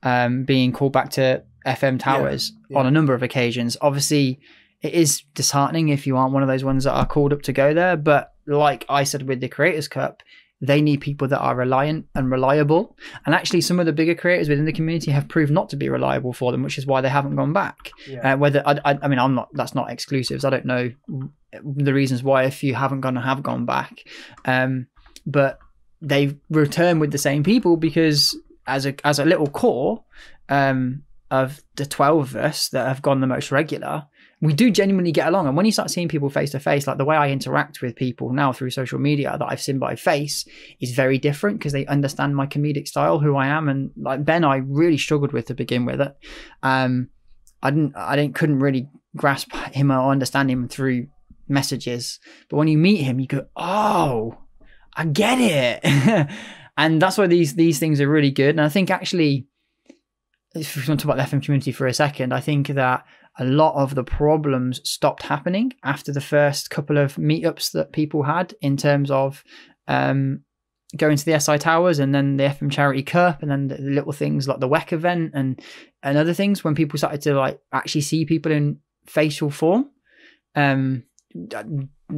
Speaker 2: being called back to FM Towers on a number of occasions. Obviously, it is disheartening if you aren't one of those ones that are called up to go there. But like I said with the Creators Cup, they need people that are reliant and reliable. And actually, some of the bigger creators within the community have proved not to be reliable for them, which is why they haven't gone back. Yeah. I mean, I'm not. That's not exclusives. I don't know the reasons why if you have gone back. But they've returned with the same people because as a little core of the 12 of us that have gone the most regular, we do genuinely get along. And when you start seeing people face to face, like the way I interact with people now through social media that I've seen by face is very different because they understand my comedic style, who I am. And like Ben, I really struggled with to begin with it. Couldn't really grasp him or understand him through messages. But when you meet him, you go, oh, I get it. And that's why these things are really good. And I think actually, if we want to talk about the FM community for a second, I think that a lot of the problems stopped happening after the first couple of meetups that people had in terms of going to the SI Towers and then the FM Charity Cup and then the little things like the WEC event and other things, when people started to like actually see people in facial form.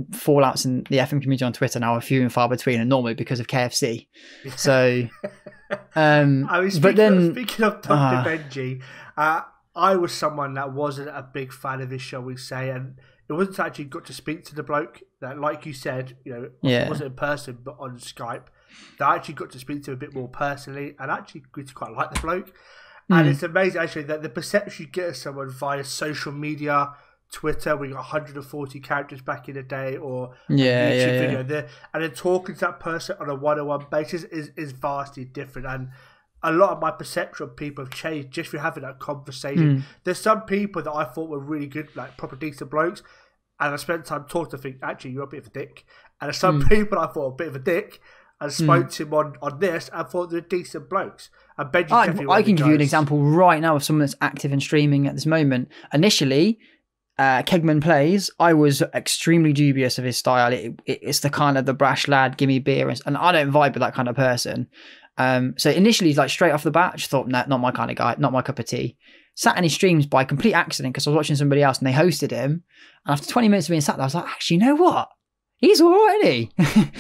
Speaker 2: Fallouts in the FM community on Twitter now are few and far between, and normally because of KFC. So
Speaker 1: speaking of Dr. Benji, I was someone that wasn't a big fan of his, shall we say, and it wasn't actually got to speak to the bloke that, like you said, it wasn't in person but on Skype, that I actually got to speak to him a bit more personally and actually grew to quite like the bloke. And it's amazing actually that the perception you get of someone via social media, Twitter, we got 140 characters back in the day, or YouTube video there, and then talking to that person on a one-on-one basis is vastly different. And a lot of my perception of people have changed just for having that conversation. There's some people that I thought were really good, like proper decent blokes, and I spent time talking to think, actually, you're a bit of a dick. And there's some people I thought were a bit of a dick, and spoke to him on this, and thought they're decent blokes. And Benji,
Speaker 2: I can give you an example right now of someone that's active and streaming at this moment. Initially, Kegman Plays, I was extremely dubious of his style. It's the kind of the brash lad, gimme beer, and I don't vibe with that kind of person. So initially, like straight off the bat, I just thought, nah, not my kind of guy, not my cup of tea. Sat in his streams by complete accident because I was watching somebody else and they hosted him. And after 20 minutes of being sat there, I was like, actually, you know what? He's all right, isn't he?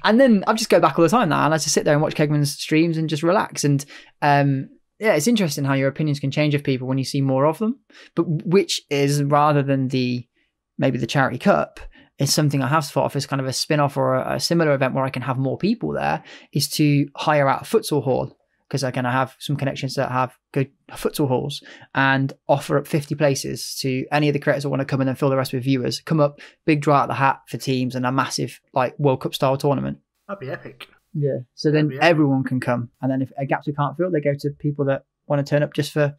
Speaker 2: And then I just go back all the time now and I just sit there and watch Kegman's streams and just relax. And it's interesting how your opinions can change of people when you see more of them. But which is, rather than maybe the Charity Cup, is something I have thought of as kind of a spin-off or a similar event where I can have more people there, is to hire out a futsal hall, because I can have some connections that have good futsal halls and offer up 50 places to any of the creators that want to come and then fill the rest with viewers. Come up, big draw out the hat for teams and a massive like World Cup style tournament.
Speaker 1: That'd be epic.
Speaker 2: Yeah. So then everyone can come. And then if a gaps we can't fill, they go to people that want to turn up just for,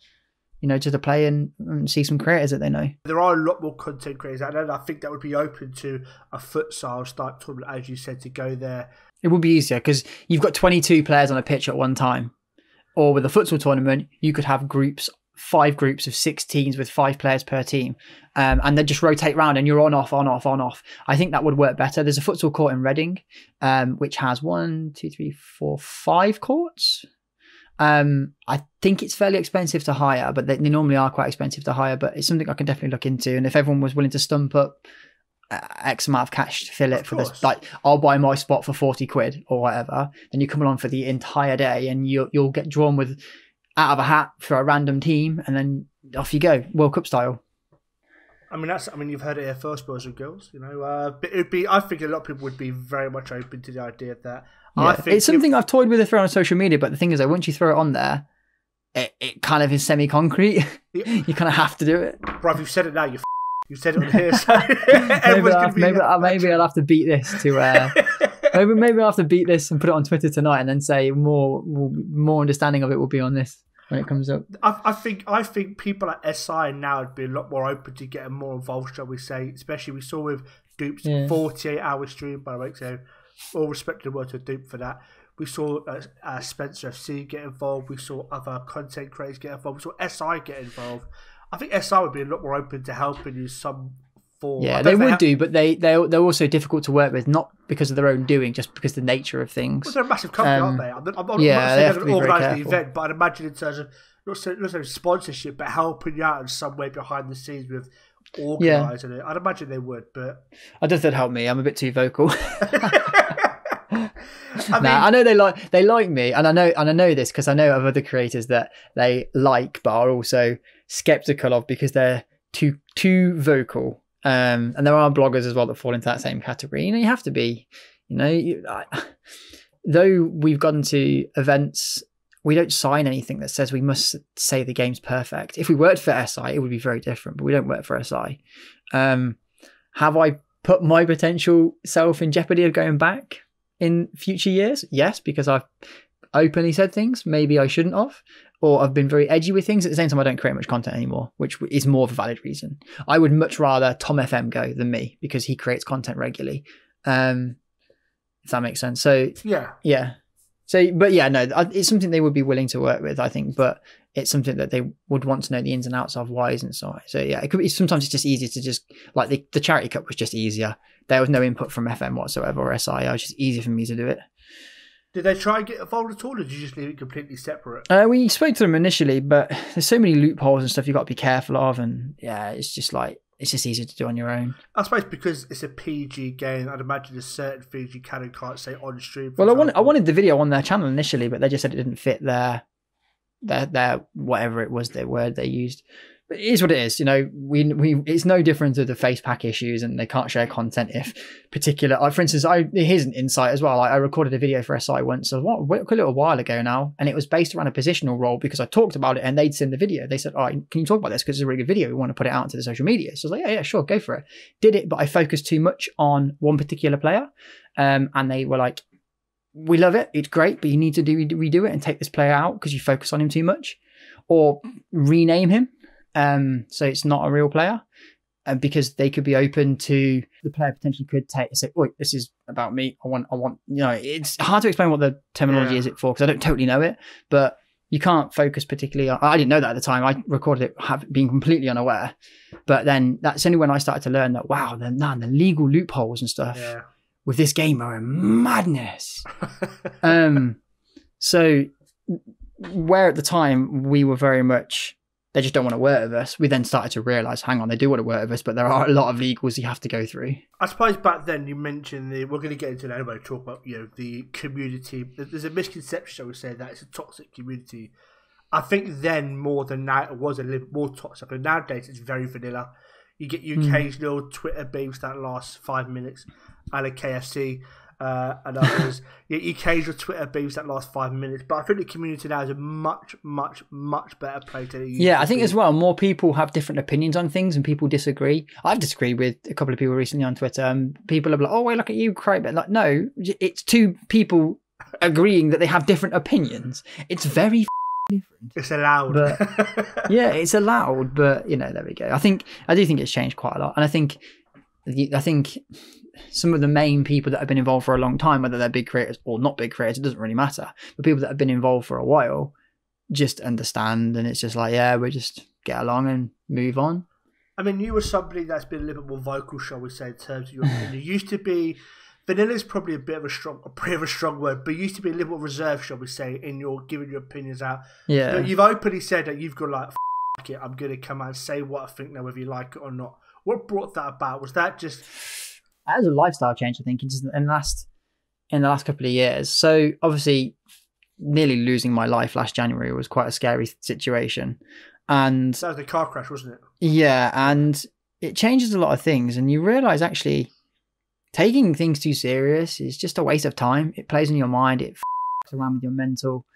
Speaker 2: just to play and see some creators that they know.
Speaker 1: There are a lot more content creators out there, and I think that would be open to a futsal style tournament, as you said, to go there.
Speaker 2: It would be easier because you've got 22 players on a pitch at one time. Or with a futsal tournament, you could have 5 groups of 6 teams with 5 players per team, and then just rotate round and you're on, off, on, off, on, off. I think that would work better. There's a futsal court in Reading, which has 5 courts. I think it's fairly expensive to hire, but they normally are quite expensive to hire, but it's something I can definitely look into. And if everyone was willing to stump up X amount of cash to fill it for this, like I'll buy my spot for 40 quid or whatever, then you come along for the entire day and you'll get drawn with out of a hat for a random team, and then off you go, World Cup style.
Speaker 1: I mean, you've heard it here first, boys and girls. But it'd be. I think a lot of people would be very much open to the idea of that.
Speaker 2: Yeah, I think it's something I've toyed with to throw on social media, but the thing is, that once you throw it on there, it kind of is semi-concrete. You kind of have to do it.
Speaker 1: Bruv, you've said it now. You said it on here, so
Speaker 2: maybe I'll have to beat this to. Maybe I'll have to beat this and put it on Twitter tonight, and then say more understanding of it will be on this when it comes up.
Speaker 1: I think people at SI now would be a lot more open to getting more involved, shall we say? Especially we saw with Dupe's 48-hour stream, by the way. So all respect to the word to Dupe for that. We saw Spencer FC get involved. We saw other content creators get involved. We saw SI get involved. I think SI would be a lot more open to helping you some.
Speaker 2: Yeah, they would do, but they're also difficult to work with, not because of their own doing, just because of the nature of things.
Speaker 1: Well, they're a massive company, aren't they? I'm not saying they're going to organise the event, but I'd imagine in terms of not so sponsorship, but helping you out in some way behind the scenes with organising it. I'd imagine they would, but
Speaker 2: I don't think they'd help me. I'm a bit too vocal. I know they like me, and I know this because I know of other creators that they like, but are also skeptical of because they're too vocal. And there are bloggers as well that fall into that same category. You have to be, though we've gone to events, we don't sign anything that says we must say the game's perfect. If we worked for SI, it would be very different, but we don't work for SI. Have I put my potential self in jeopardy of going back in future years? Yes, because I've openly said things maybe I shouldn't have, or I've been very edgy with things. At the same time, I don't create much content anymore, which is more of a valid reason. I would much rather Tom FM go than me because he creates content regularly. If that makes sense. So yeah. So, but yeah, no, it's something they would be willing to work with, I think, but it's something that they would want to know the ins and outs of, why isn't so. So yeah, it could be, sometimes it's just easier to just, like the Charity Cup was just easier. There was no input from FM whatsoever or SI. It was just easier for me to do it.
Speaker 1: Did they try and get involved at all, or did you just leave it completely separate?
Speaker 2: We spoke to them initially, but there's so many loopholes and stuff you've got to be careful of, and yeah, it's just easier to do on your own.
Speaker 1: I suppose because it's a PG game, I'd imagine there's certain things you can and can't say on stream.
Speaker 2: Well, I wanted the video on their channel initially, but they just said it didn't fit their whatever it was, their word they used. But it is what it is, we it's no different to the face pack issues, and they can't share content if particular. For instance, here's an insight as well. I recorded a video for SI once, a little while ago now, and it was based around a positional role because I talked about it, and they'd seen the video. They said, "All right, can you talk about this? Because it's a really good video. We want to put it out into the social media." So I was like, "Yeah, sure, go for it." Did it, but I focused too much on one particular player, and they were like, "We love it. It's great, but you need to redo it and take this player out because you focus on him too much, or rename him." So it's not a real player, because they could be open to the player potentially could say, "Oh, this is about me. I want." It's hard to explain what the terminology is for because I don't totally know it. But you can't focus particularly on. I didn't know that at the time. I recorded it, being completely unaware. But then that's only when I started to learn that the legal loopholes and stuff with this game are a madness. So where at the time we were very much, they just don't want to work with us. We then started to realise, hang on, they do want to work with us, but there are a lot of legals you have to go through.
Speaker 1: I suppose back then you mentioned we're going to get into that anyway, talk about the community. There's a misconception, shall we say, that it's a toxic community. I think then more than now it was a little more toxic, but nowadays it's very vanilla. You get your occasional Twitter beefs that last 5 minutes, and a KFC. And others, your occasional Twitter beefs that last 5 minutes. But I think the community now is a much, much, much better place than it used to be.
Speaker 2: I think as well, more people have different opinions on things and people disagree. I've disagreed with a couple of people recently on Twitter. People are like, "Oh, wait, look at you, cry." But like, no, it's two people agreeing that they have different opinions. It's very different.
Speaker 1: It's allowed.
Speaker 2: But, yeah, it's allowed, but there we go. I do think it's changed quite a lot. And I think some of the main people that have been involved for a long time, whether they're big creators or not big creators, it doesn't really matter. But people that have been involved for a while just understand, and it's just like, yeah, we just get along and move on.
Speaker 1: I mean, you were somebody that's been a little bit more vocal, shall we say, in terms of your opinion. You used to be, vanilla is probably a bit of a strong word, but you used to be a little bit reserved, shall we say, in your giving your opinions out.
Speaker 2: Yeah.
Speaker 1: But you've openly said that you've got like, F it, I'm going to come out and say what I think now, whether you like it or not. What brought that about? Was that just...
Speaker 2: That was a lifestyle change, I think, in the last couple of years. So obviously, nearly losing my life last January was quite a scary situation. And
Speaker 1: that was the car crash, wasn't it?
Speaker 2: Yeah, and it changes a lot of things, and you realise actually taking things too serious is just a waste of time. It plays on your mind, it f***s around with your mental,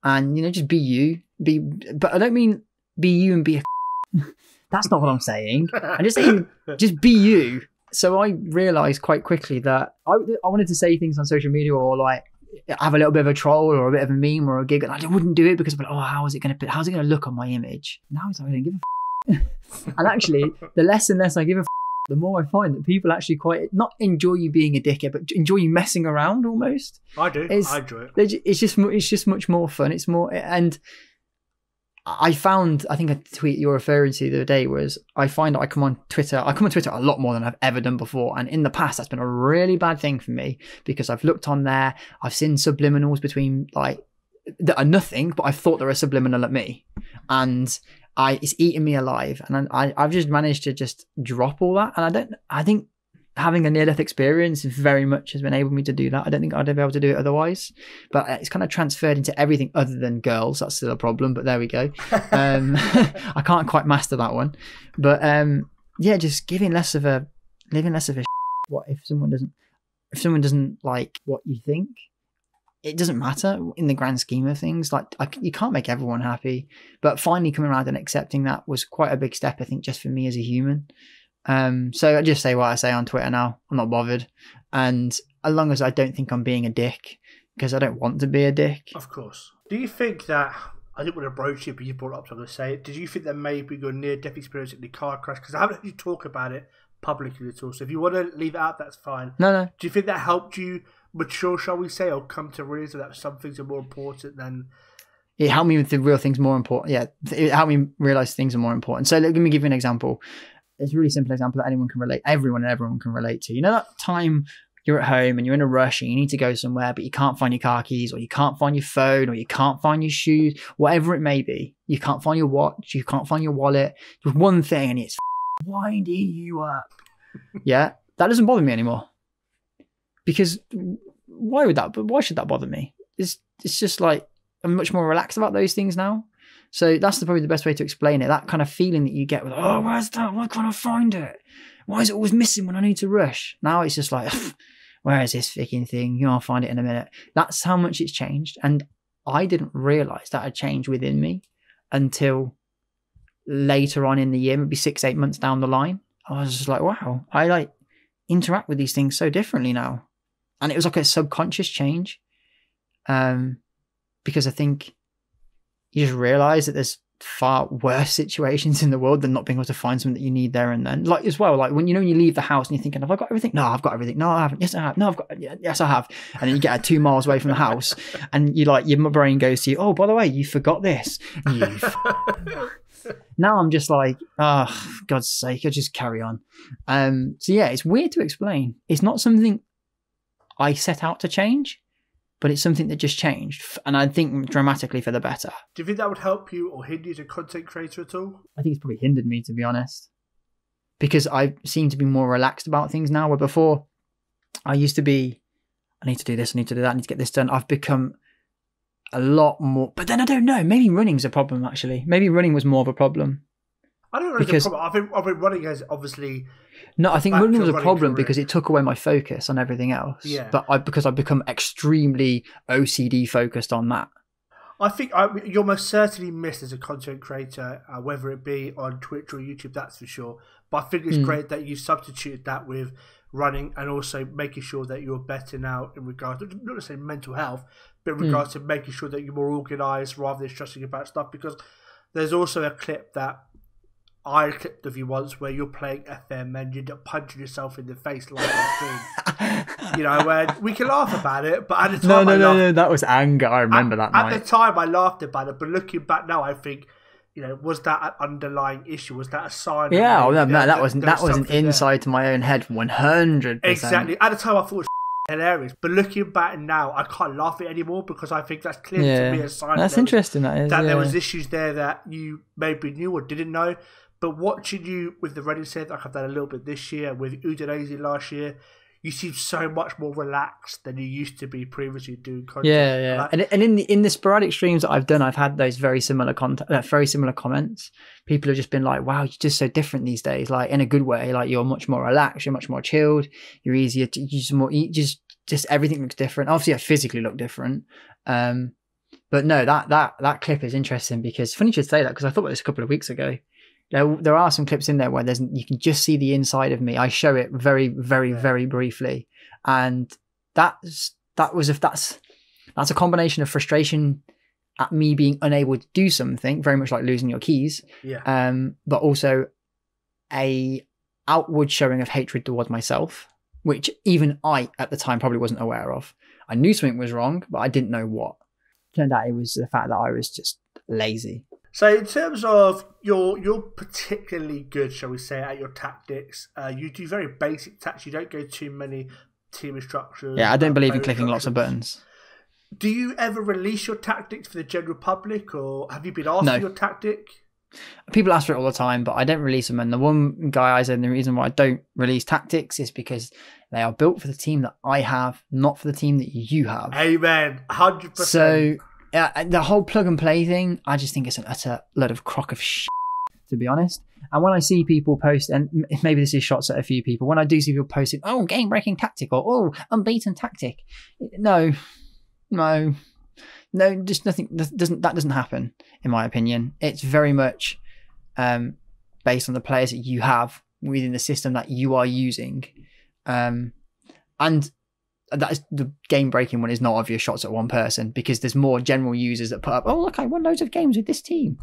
Speaker 2: and just be you. But I don't mean be you and be a that's not what I'm saying. I'm just saying just be you. So I realised quite quickly that I wanted to say things on social media or like have a little bit of a troll or a bit of a meme or a gig, and I wouldn't do it because of how's it going to look on my image? Now it's like I don't give a and actually the less and less I give a the more I find that people actually quite not enjoy you being a dickhead, but enjoy you messing around almost.
Speaker 1: I do. I enjoy it.
Speaker 2: It's just much more fun. It's more, and I found, I think a tweet you're referring to the other day was, I find that I come on Twitter a lot more than I've ever done before. And in the past, that's been a really bad thing for me because I've looked on there, I've seen subliminals between like, that are nothing, but I thought they were subliminal at me. And it's eating me alive. And I've just managed to just drop all that. And I think having a near-death experience very much has enabled me to do that. I don't think I'd be able to do it otherwise. But it's kind of transferred into everything other than girls. That's still a problem, but there we go. I can't quite master that one. But yeah, just living less of a what if someone doesn't like what you think? It doesn't matter in the grand scheme of things. Like you can't make everyone happy. But finally coming around and accepting that was quite a big step, I think, just for me as a human. So I just say what I say on Twitter now. I'm not bothered. And as long as I don't think I'm being a dick, because I don't want to be a dick.
Speaker 1: Of course. Do you think that, I didn't want to broach it, but you brought it up, so I'm going to say it. Did you think that maybe your near-death experience in the car crash, because I haven't heard you talk about it publicly at all, so if you want to leave it out, that's fine.
Speaker 2: No.
Speaker 1: Do you think that helped you mature, shall we say, or come to realize that some things are more important than...
Speaker 2: It helped me with the real things more important. Yeah, it helped me realize things are more important. So let me give you an example. It's a really simple example that everyone can relate to. You know that time you're at home and you're in a rush and you need to go somewhere, but you can't find your car keys, or you can't find your phone, or you can't find your shoes, whatever it may be. You can't find your watch, you can't find your wallet. Just one thing and it's winding you up. Yeah, that doesn't bother me anymore. Because why should that bother me? It's just like I'm much more relaxed about those things now. So that's probably the best way to explain it. That kind of feeling that you get with, oh, where's that? Why can't I find it? Why is it always missing when I need to rush? Now it's just like, where is this freaking thing? I'll find it in a minute. That's how much it's changed. And I didn't realize that had changed within me until later on in the year, maybe 6-8 months down the line. I was just like, wow, I like interact with these things so differently now. And it was like a subconscious change. Because I think you just realize that there's far worse situations in the world than not being able to find something that you need there and then. Like as well, like when you leave the house and you're thinking, have I got everything? No, I've got everything. No, I haven't. Yes, I have. No, I've got. Yes, I have. And then you get 2 miles away from the house, and you like your brain goes to you. Oh, by the way, you forgot this. Now I'm just like, oh, God's sake, I just carry on. So yeah, it's weird to explain. It's not something I set out to change, but it's something that just changed, and I think dramatically for the better. Do you think that would help you or hinder you as a content creator at all? I think it's probably hindered me, to be honest, because I seem to be more relaxed about things now, where before I used to be, I need to do this, I need to do that, I need to get this done. I've become a lot more, but then I don't know, maybe running's a problem actually. Maybe running was more of a problem. I don't know if it's a problem. I've been running as obviously... No, I think running was a problem because it took away my focus on everything else. Yeah. But because I've become extremely OCD focused on that. I think you're most certainly missed as a content creator, whether it be on Twitch or YouTube, that's for sure.
Speaker 1: But I think it's great that you substituted that with running and also making sure that you're better now in regards to, not necessarily mental health, but in regards to making sure that you're more organised rather than stressing about stuff. Because there's also a clip that I clipped of you once where you're playing FM and you end up punching yourself in the face like on stream. You know, where we can laugh about it, but at the time
Speaker 2: no, that was anger. I remember that night.
Speaker 1: At the time I laughed about it, but looking back now, I think, you know, was that an underlying issue? Was that a sign?
Speaker 2: Yeah, that was an insight to my own head, 100%.
Speaker 1: Exactly. At the time I thought it was hilarious, but looking back now, I can't laugh at it anymore because I think that's clearly to me a sign.
Speaker 2: That's interesting.
Speaker 1: There was issues there that you maybe knew or didn't know. But watching you with the running set, like I've done a little bit this year, with Udinese last year, you seem so much more relaxed than you used to be previously doing content.
Speaker 2: Yeah. And in the sporadic streams that I've done, I've had those very similar comments. People have just been like, "Wow, you're just so different these days." Like in a good way. Like you're much more relaxed. You're much more chilled. You're easier to use more. Just everything looks different. Obviously, I physically look different. But no, that clip is interesting because funny you should say that because I thought about this a couple of weeks ago. There are some clips in there where you can just see the inside of me. I show it very, very, very briefly, and that's a combination of frustration at me being unable to do something, very much like losing your keys, but also a outward showing of hatred towards myself, which even I at the time probably wasn't aware of. I knew something was wrong, but I didn't know what. Turned out it was the fact that I was just lazy.
Speaker 1: So in terms of you're particularly good, shall we say, at your tactics. You do very basic tactics. You don't go too many team instructions.
Speaker 2: Yeah, I don't believe in clicking lots of buttons.
Speaker 1: Do you ever release your tactics for the general public, or have you been asked for your tactic?
Speaker 2: People ask for it all the time, but I don't release them. And the one guy I said the reason why I don't release tactics is because they are built for the team that I have, not for the team that you have.
Speaker 1: Amen. 100%.
Speaker 2: So the whole plug and play thing, I just think it's an utter load of crock of shit, to be honest. And when I see people post, and maybe this is shots at a few people, when I do see people posting, oh, game breaking tactic, or oh, unbeaten tactic, no, just nothing. That doesn't happen, in my opinion. It's very much based on the players that you have within the system that you are using, and that is the game breaking one is not obvious shots at one person, because there's more general users that put up, oh look, I won loads of games with this team.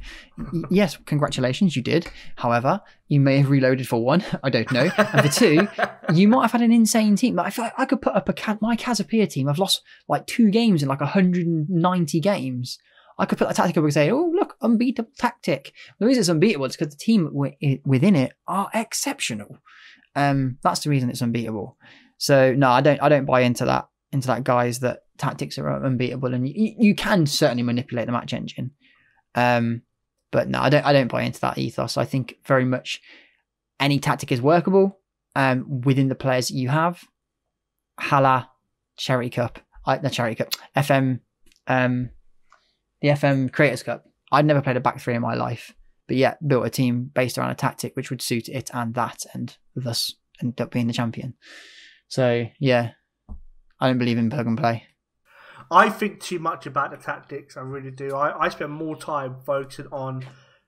Speaker 2: Yes, congratulations, you did. However, you may have reloaded for one, I don't know. And for two, you might have had an insane team. Like, I feel like I could put up my Casapia team. I've lost like 2 games in like 190 games. I could put that tactic up and say, oh look, unbeatable tactic. The reason it's unbeatable is because the team within it are exceptional. That's the reason it's unbeatable. So no, I don't buy into that guys that tactics are unbeatable, and you can certainly manipulate the match engine. But no, I don't buy into that ethos. I think very much any tactic is workable within the players that you have. Hala, Charity Cup, FM, the FM Creators Cup. I'd never played a back three in my life, but yet built a team based around a tactic which would suit it and that, and thus ended up being the champion. So, yeah, I don't believe in plug and play.
Speaker 1: I think too much about the tactics. I really do. I spend more time focusing on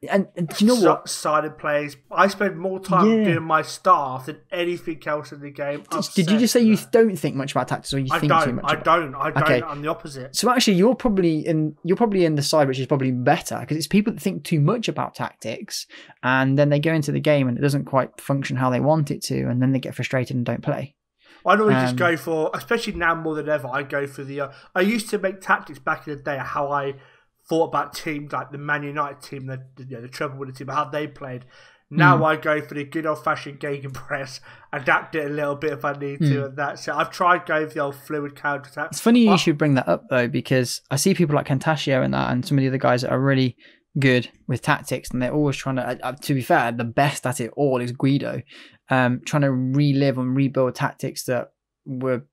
Speaker 2: and do you know what?
Speaker 1: Sided plays. I spend more time doing my staff than anything else in the game.
Speaker 2: Did you just say you don't think much about tactics, or you think too much?
Speaker 1: I don't. Okay. I'm the opposite.
Speaker 2: So actually, you're probably in the side which is probably better, because it's people that think too much about tactics, and then they go into the game and it doesn't quite function how they want it to, and then they get frustrated and don't play.
Speaker 1: I normally just go for, especially now more than ever, I go for the... I used to make tactics back in the day, how I thought about teams like the Man United team, the treble winning team, how they played. Now I go for the good old-fashioned gegenpress, adapt it a little bit if I need to, and that's it. I've tried going for the old fluid counter-attack.
Speaker 2: It's funny you should bring that up, though, because I see people like Cantascio and that, and some of the other guys that are really good with tactics, and they're always trying to be fair, the best at it all is Guido, trying to relive and rebuild tactics that were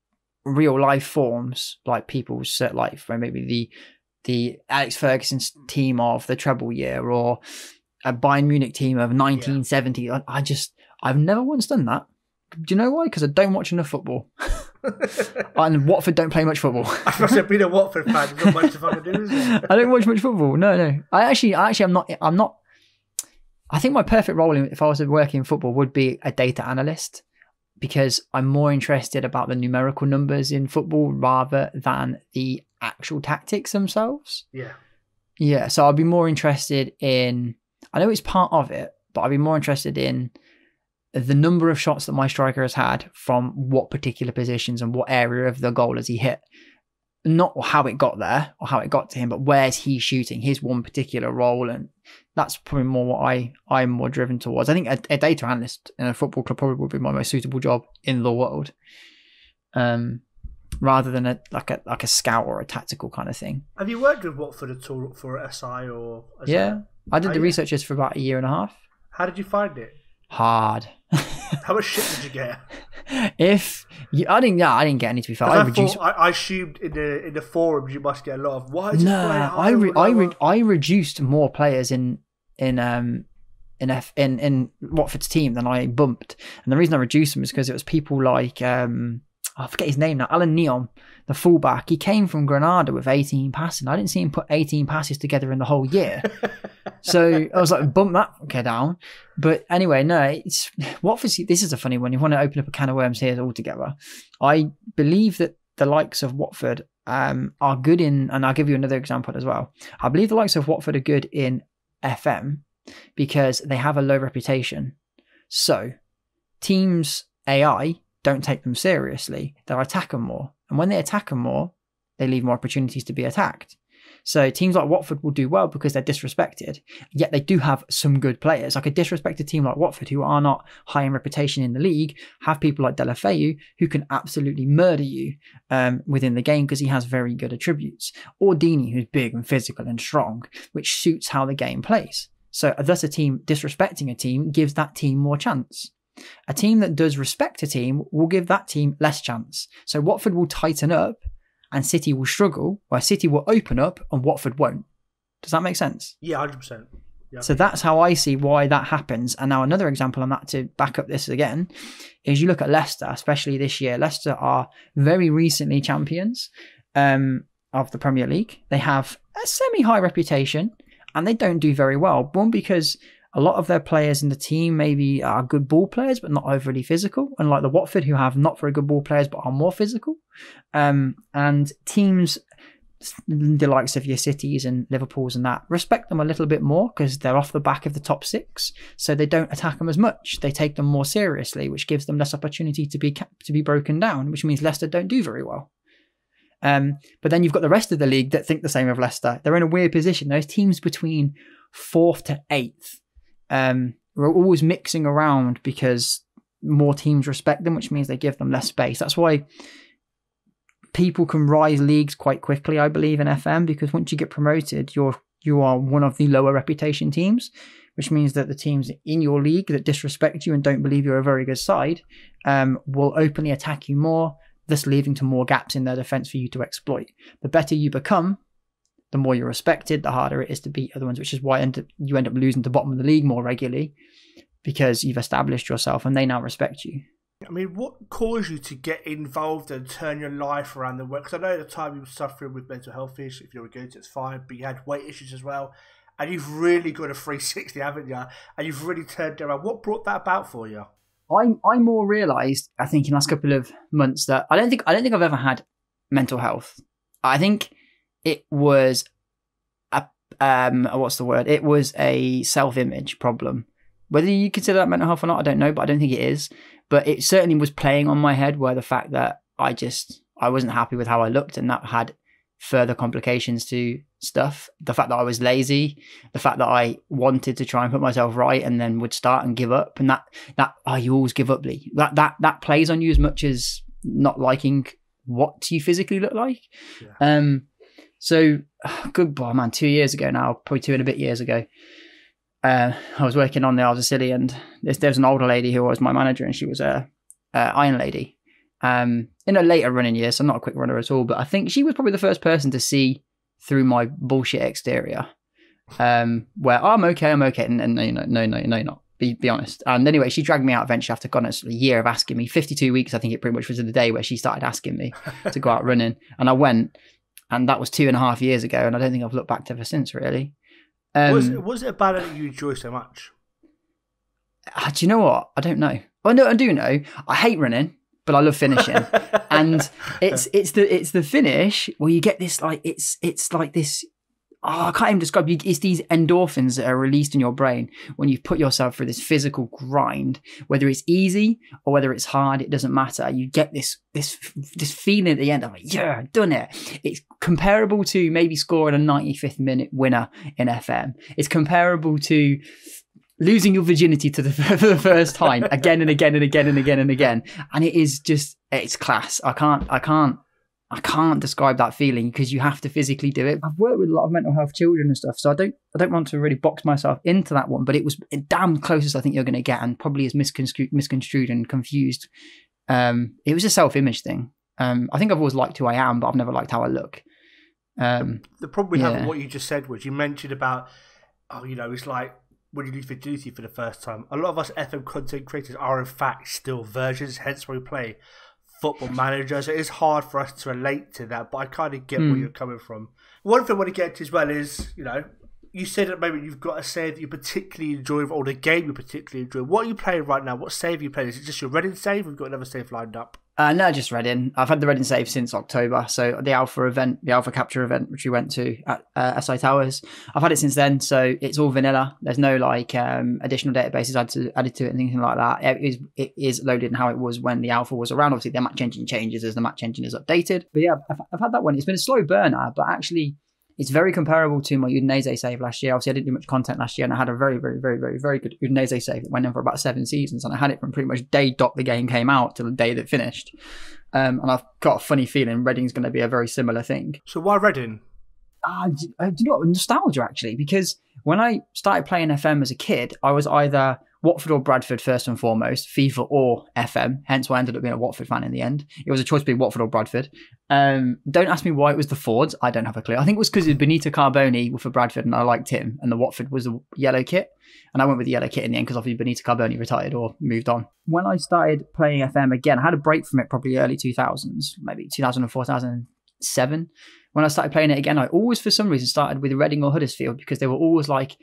Speaker 2: real life forms, like people's set, like for maybe the Alex Ferguson's team of the treble year, or a Bayern Munich team of 1970. I've never once done that. Do you know why? Because I don't watch enough football. And Watford don't play much football.
Speaker 1: I must have been a Watford fan. There's not much to fucking do, is there?
Speaker 2: I don't watch much football. No. I actually, I'm not. I think my perfect role if I was working in football would be a data analyst, because I'm more interested about the numerical numbers in football rather than the actual tactics themselves.
Speaker 1: Yeah.
Speaker 2: Yeah. So I'd be more interested in, I know it's part of it, but I'd be more interested in the number of shots that my striker has had from what particular positions and what area of the goal has he hit. Not how it got there or how it got to him, but where's he shooting, his one particular role. And that's probably more what I'm more driven towards. I think a data analyst in a football club probably would be my most suitable job in the world, rather than a scout or a tactical kind of thing.
Speaker 1: Have you worked with Watford at all for SI or?
Speaker 2: Yeah, I did the researches for about 1.5 years.
Speaker 1: How did you find it?
Speaker 2: Hard.
Speaker 1: How much shit did you get?
Speaker 2: I didn't get any, to be fair.
Speaker 1: I assumed in the forums you must get a lot of why.
Speaker 2: I reduced more players in Watford's team than I bumped, and the reason I reduced them is because it was people like I forget his name now, Alan Neom, the fullback. He came from Granada with 18 passing. I didn't see him put 18 passes together in the whole year. So I was like, bump that down. But anyway, no, it's Watford. This is a funny one. You want to open up a can of worms here altogether. I believe that the likes of Watford are good in, and I'll give you another example as well. I believe the likes of Watford are good in FM because they have a low reputation. So teams AI don't take them seriously. They'll attack them more. And when they attack them more, they leave more opportunities to be attacked. So teams like Watford will do well because they're disrespected. Yet they do have some good players. Like a disrespected team like Watford, who are not high in reputation in the league, have people like Deulofeu who can absolutely murder you within the game because he has very good attributes. Or Deeney, who's big and physical and strong, which suits how the game plays. So thus a team disrespecting a team gives that team more chance. A team that does respect a team will give that team less chance. So Watford will tighten up and City will struggle, where City will open up and Watford won't. Does that make sense?
Speaker 1: Yeah, 100%. Yeah.
Speaker 2: So that's how I see why that happens. And now another example on that to back up this again is you look at Leicester, especially this year. Leicester are very recently champions of the Premier League. They have a semi-high reputation and they don't do very well. One, because a lot of their players in the team maybe are good ball players, but not overly physical. Unlike the Watford, who have not very good ball players, but are more physical. And teams, the likes of your Cities and Liverpools and that, respect them a little bit more because they're off the back of the top six. So they don't attack them as much. They take them more seriously, which gives them less opportunity to be broken down, which means Leicester don't do very well. But then you've got the rest of the league that think the same of Leicester. They're in a weird position. Those teams between 4th to 8th, we're always mixing around because more teams respect them, which means they give them less space. That's why people can rise leagues quite quickly, I believe, in FM, because once you get promoted, you are one of the lower reputation teams, which means that the teams in your league that disrespect you and don't believe you're a very good side will openly attack you more, thus leaving to more gaps in their defence for you to exploit. The better you become, the more you're respected, the harder it is to beat other ones, which is why you end up losing to the bottom of the league more regularly because you've established yourself and they now respect you.
Speaker 1: I mean, what caused you to get involved and turn your life around the work? Because I know at the time you were suffering with mental health issues. If you were good, it's fine, but you had weight issues as well. And you've really got a 360, haven't you? And you've really turned it around. What brought that about for you?
Speaker 2: I more realised, I think, in the last couple of months that I don't think I've ever had mental health. I think it was It was a self-image problem. Whether you consider that mental health or not, I don't know, but I don't think it is. But it certainly was playing on my head, where the fact that I wasn't happy with how I looked, and that had further complications to stuff. The fact that I was lazy, the fact that I wanted to try and put myself right and then would start and give up, and that you always give up, Lee. That plays on you as much as not liking what you physically look like. Yeah. So, good boy, man, 2 years ago now, probably 2 and a bit years ago, I was working on the Isles of Scilly, and there was an older lady who was my manager, and she was a iron lady. In a later running year, so not a quick runner at all, but I think she was probably the first person to see through my bullshit exterior, where I'm okay, and no, you're not. Be honest. And anyway, she dragged me out eventually after a year of asking me. 52 weeks, I think it pretty much was the day where she started asking me to go out running, and I went. And that was 2.5 years ago, and I don't think I've looked back ever since, really.
Speaker 1: Was it about it that you enjoy so much?
Speaker 2: Do you know what? I don't know. Oh no, I do know. I hate running, but I love finishing. And it's the finish where you get this like it's like this. Oh, I can't even describe it. It's these endorphins that are released in your brain when you've put yourself through this physical grind, whether it's easy or whether it's hard, it doesn't matter. You get this feeling at the end of like, yeah, I've done it. It's comparable to maybe scoring a 95th minute winner in FM. It's comparable to losing your virginity for the first time again and again and again and again and again. And it is just, it's class. I can't describe that feeling because you have to physically do it. I've worked with a lot of mental health children and stuff, so I don't want to really box myself into that one, but it was damn closest I think you're going to get, and probably as misconstrued and confused. It was a self-image thing. I think I've always liked who I am, but I've never liked how I look.
Speaker 1: The problem we have with what you just said was you mentioned about, it's like when you lose virginity for the first time. A lot of us FM content creators are in fact still virgins, hence why we play Football Manager, so it's hard for us to relate to that, but I kind of get where you're coming from. One thing I want to get to as well is, you said at the moment you've got a save that you particularly enjoy, or the game you particularly enjoy. What are you playing right now? What save are you playing? Is it just your Reading save, or have you got another save lined up?
Speaker 2: No, just Reading. I've had the Reading save since October. So the Alpha Capture event, which we went to at SI Towers, I've had it since then. So it's all vanilla. There's no additional databases added to it and anything like that. It is loaded in how it was when the Alpha was around. Obviously, the match engine changes as the match engine is updated. But yeah, I've had that one. It's been a slow burner, but actually, it's very comparable to my Udinese save last year. Obviously, I didn't do much content last year, and I had a very, very, very, very, very good Udinese save that went in for about 7 seasons, and I had it from pretty much day dot the game came out to the day that finished. And I've got a funny feeling Reading's going to be a very similar thing.
Speaker 1: So why Reading?
Speaker 2: Do you know what? Nostalgia, actually, because when I started playing FM as a kid, I was either Watford or Bradford first and foremost, FIFA or FM, hence why I ended up being a Watford fan in the end. It was a choice between Watford or Bradford. Don't ask me why it was the Fords. I don't have a clue. I think it was because it was Benito Carboni for Bradford and I liked him, and the Watford was a yellow kit. And I went with the yellow kit in the end because obviously Benito Carboni retired or moved on. When I started playing FM again, I had a break from it probably early 2000s, maybe 2004, 2007. When I started playing it again, I always for some reason started with Reading or Huddersfield because they were always like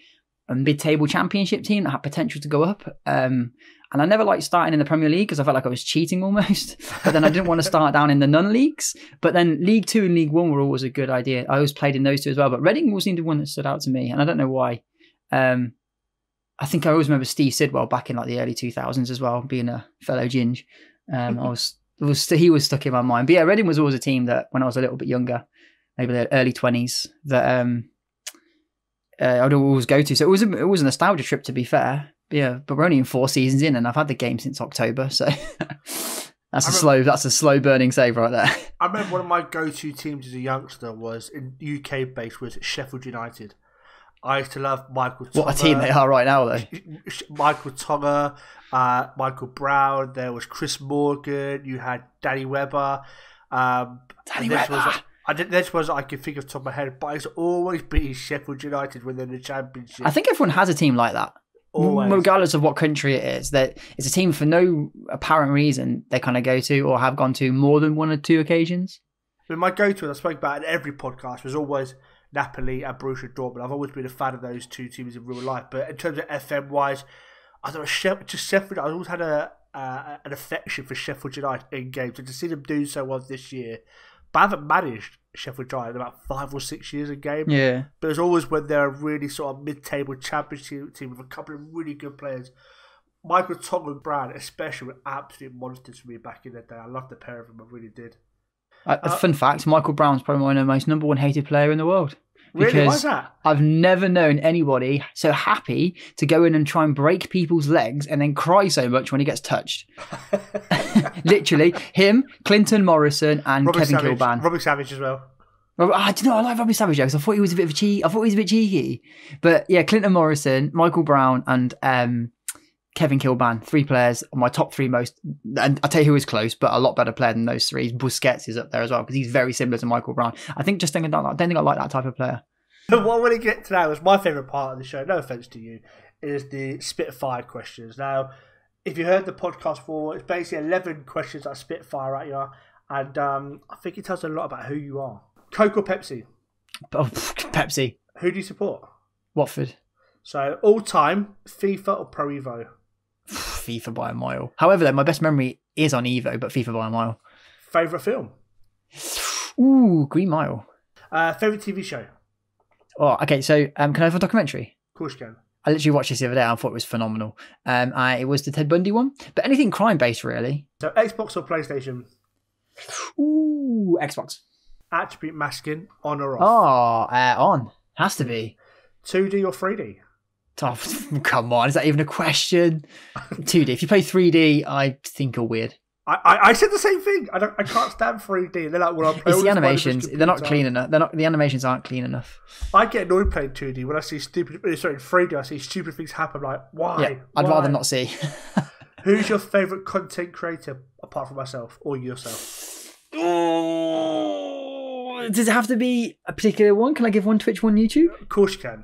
Speaker 2: a mid-table championship team that had potential to go up. And I never liked starting in the Premier League because I felt like I was cheating almost. But then I didn't want to start down in the non-leagues. But then League 2 and League 1 were always a good idea. I always played in those two as well. But Reading always seemed the one that stood out to me. And I don't know why. I think I always remember Steve Sidwell back in like the early 2000s as well, being a fellow Ginge. He was stuck in my mind. But yeah, Reading was always a team that when I was a little bit younger, maybe the early 20s, that I'd always go to. So it was a nostalgia trip, to be fair. Yeah, but we're only in 4 seasons in, and I've had the game since October, so that's a slow burning save right there.
Speaker 1: I remember one of my go-to teams as a youngster was in UK based was Sheffield United. I used to love Michael Tonga.
Speaker 2: What a team they are right now, though.
Speaker 1: Michael Tonga, Michael Brown. There was Chris Morgan. You had Danny Webber.
Speaker 2: Danny Webber.
Speaker 1: This was I can think of the top of my head, but it's always been Sheffield United when they're in the Championship.
Speaker 2: I think everyone has a team like that.
Speaker 1: Always.
Speaker 2: Regardless of what country it is, that it's a team for no apparent reason they kind of go to or have gone to more than 1 or 2 occasions.
Speaker 1: I mean, my go-to, I spoke about in every podcast, was always Napoli and Borussia Dortmund. I've always been a fan of those 2 teams in real life, but in terms of FM-wise, I thought Sheffield. I always had an affection for Sheffield United in games, and to see them do so well this year. But I haven't managed Sheffield United in about 5 or 6 years a game.
Speaker 2: Yeah.
Speaker 1: But it's always when they're a really sort of mid-table championship team with a couple of really good players. Michael Tonga and Brad, especially, were absolute monsters for me back in the day. I loved the pair of them. I really did.
Speaker 2: Fun fact, Michael Brown's probably one of the most number 1 hated player in the world.
Speaker 1: Really? Why's that?
Speaker 2: I've never known anybody so happy to go in and try and break people's legs and then cry so much when he gets touched. Literally, him, Clinton Morrison, and Kevin Kilban.
Speaker 1: Robbie Savage as well.
Speaker 2: Do you know, I like Robbie Savage because I thought he was a bit cheeky. But yeah, Clinton Morrison, Michael Brown, and Kevin Kilban, 3 players on my top 3 most. And I'll tell you who is close, but a lot better player than those 3. Busquets is up there as well because he's very similar to Michael Brown. I don't think I like that type of player.
Speaker 1: But what I want to get to now is my favourite part of the show, no offence to you, is the Spitfire questions. Now, if you heard the podcast before, it's basically 11 questions I spitfire at you, and I think it tells a lot about who you are. Coke or Pepsi?
Speaker 2: Oh, Pepsi.
Speaker 1: Who do you support?
Speaker 2: Watford.
Speaker 1: So, all time, FIFA or Pro Evo?
Speaker 2: FIFA by a mile. However, though, my best memory is on Evo, but FIFA by a mile.
Speaker 1: Favourite film?
Speaker 2: Ooh, Green Mile.
Speaker 1: Favourite TV show?
Speaker 2: Oh, okay. So, can I have a documentary?
Speaker 1: Of course you can.
Speaker 2: I literally watched this the other day. I thought it was phenomenal. It was the Ted Bundy one, but anything crime-based, really.
Speaker 1: So, Xbox or PlayStation?
Speaker 2: Ooh, Xbox.
Speaker 1: Attribute masking, on or
Speaker 2: off? On. Has to be.
Speaker 1: 2D or 3D?
Speaker 2: Oh, come on, is that even a question? 2D. If you play 3D, I think you're weird.
Speaker 1: I said the same thing. I can't stand 3D. They're like, well,
Speaker 2: it's the animations. They're not clean enough. The animations aren't clean enough.
Speaker 1: I get annoyed playing 2D when I see in 3D. I see stupid things happen. Like, why?
Speaker 2: Yeah, I'd rather not see.
Speaker 1: Who's your favourite content creator apart from myself or yourself?
Speaker 2: Oh, does it have to be a particular one? Can I give one Twitch, one YouTube?
Speaker 1: Of course you can.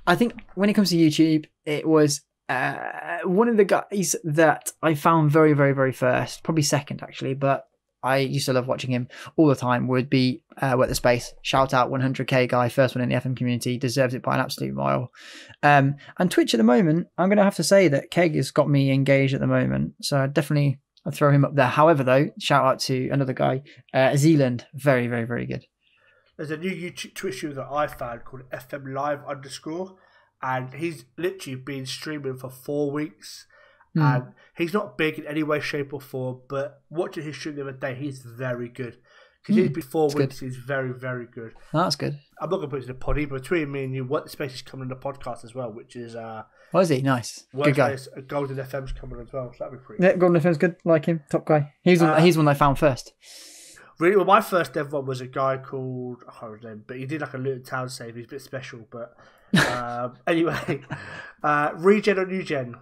Speaker 2: I think when it comes to YouTube, it was one of the guys that I found very, very, very first, probably second actually, but I used to love watching him all the time, would be Wet the Space. Shout out 100k guy, first one in the FM community, deserves it by an absolute mile. And Twitch at the moment, I'm going to have to say that Keg has got me engaged at the moment, so I'd throw him up there. However though, shout out to another guy, Zealand, very, very, very good.
Speaker 1: There's a new YouTube Twitch user that I found called FM Live _, and he's literally been streaming for 4 weeks. And he's not big in any way, shape, or form, but watching his stream the other day, he's very good. Because he's been 4 weeks, he's very, very good.
Speaker 2: Oh, that's good.
Speaker 1: I'm not going to put it in the pod either. Between me and you, What the Space is coming on the podcast as well, which is. Oh,
Speaker 2: is he? Nice. Good guy.
Speaker 1: Golden FM's coming as well, so that'd be pretty
Speaker 2: good. Yeah, Golden FM's good. Like him. Top guy. He's one I found first.
Speaker 1: Really, well, my first ever one was a guy called, I can't remember his name, but he did like a Luton Town save. He's a bit special, but anyway, regen or new gen?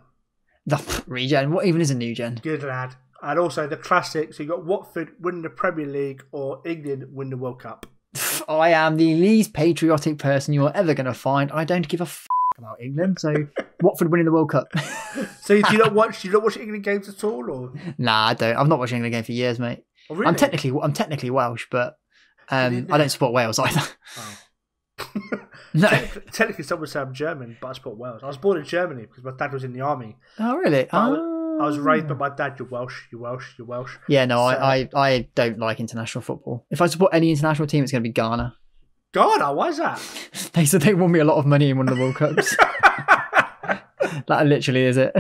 Speaker 2: Regen. What even is a new gen?
Speaker 1: Good lad. And also the classics. So you got Watford win the Premier League or England win the World Cup.
Speaker 2: I am the least patriotic person you're ever going to find. I don't give a about England, so Watford winning the World Cup.
Speaker 1: So do you not watch England games at all, or?
Speaker 2: Nah, I don't. I've not watched England game for years, mate.
Speaker 1: Oh, really?
Speaker 2: I'm technically Welsh, but I don't support Wales either.
Speaker 1: Oh.
Speaker 2: No.
Speaker 1: Technically, some would say I'm German, but I support Wales. I was born in Germany because my dad was in the army.
Speaker 2: Oh, really?
Speaker 1: I was raised by my dad. You're Welsh. You're Welsh. You're Welsh.
Speaker 2: Yeah, no, so, I don't like international football. If I support any international team, it's going to be Ghana.
Speaker 1: Ghana? Why is that?
Speaker 2: They said they won me a lot of money in one of the World Cups. That literally is it.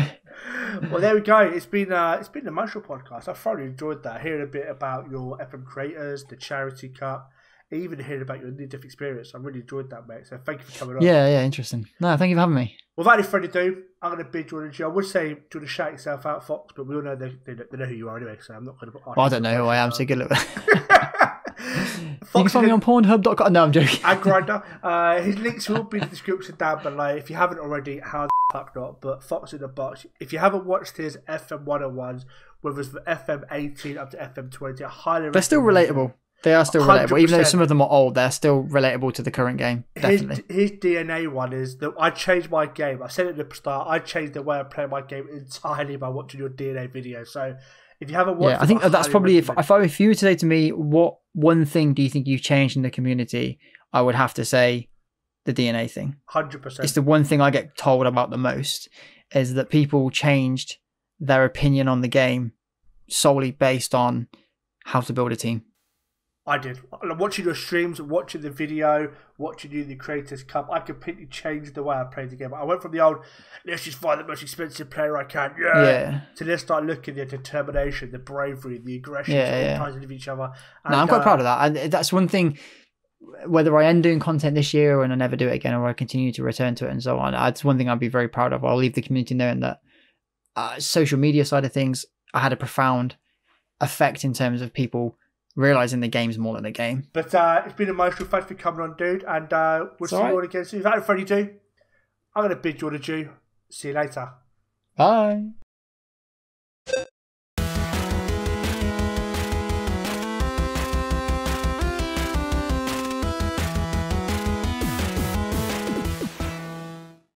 Speaker 1: Well, there we go. It's been an emotional podcast. I've thoroughly enjoyed that. Hearing a bit about your FM creators, the charity cup, even hearing about your near-death experience. I really enjoyed that, mate. So thank you for coming on.
Speaker 2: Yeah, interesting. No, thank you for having me.
Speaker 1: Without any further ado, I'm going to bid you on a G. I would say do you want to shout yourself out, Fox, but we all know they know who you are anyway, so I'm not going to.
Speaker 2: Well, I don't know who I am, so good luck. You can find me on Pornhub.com. No, I'm joking.
Speaker 1: And Grindr. His links will be in the description down below. If you haven't already, how the fuck not? But Fox in the box. If you haven't watched his FM 101s, whether it's from FM 18 up to FM 20, I highly recommend.
Speaker 2: They're still relatable. They are still 100%. Relatable, even though some of them are old. They're still relatable to the current game. Definitely.
Speaker 1: His DNA one is that I changed my game. I said it at the start. I changed the way I play my game entirely by watching your DNA video. So if you haven't watched,
Speaker 2: I think that's probably if you were to say to me, what one thing do you think you've changed in the community? I would have to say the DNA thing.
Speaker 1: 100%.
Speaker 2: It's the one thing I get told about the most is that people changed their opinion on the game solely based on how to build a team.
Speaker 1: I did. Watching your streams, watching the video, watching you in the Creators Cup, I completely changed the way I played the game. I went from the old, let's just find the most expensive player I can, to let's start looking at the determination, the bravery, the aggression, ties of each other. And,
Speaker 2: I'm quite proud of that. And that's one thing, whether I end doing content this year and I never do it again or I continue to return to it and so on, that's one thing I'd be very proud of. I'll leave the community knowing that social media side of things, I had a profound effect in terms of people realising the game's more than a game. But
Speaker 1: it's been emotional. Thanks for coming on, dude. And we'll see you all again soon. Without further ado, I'm going to bid you all adieu. See you later.
Speaker 2: Bye.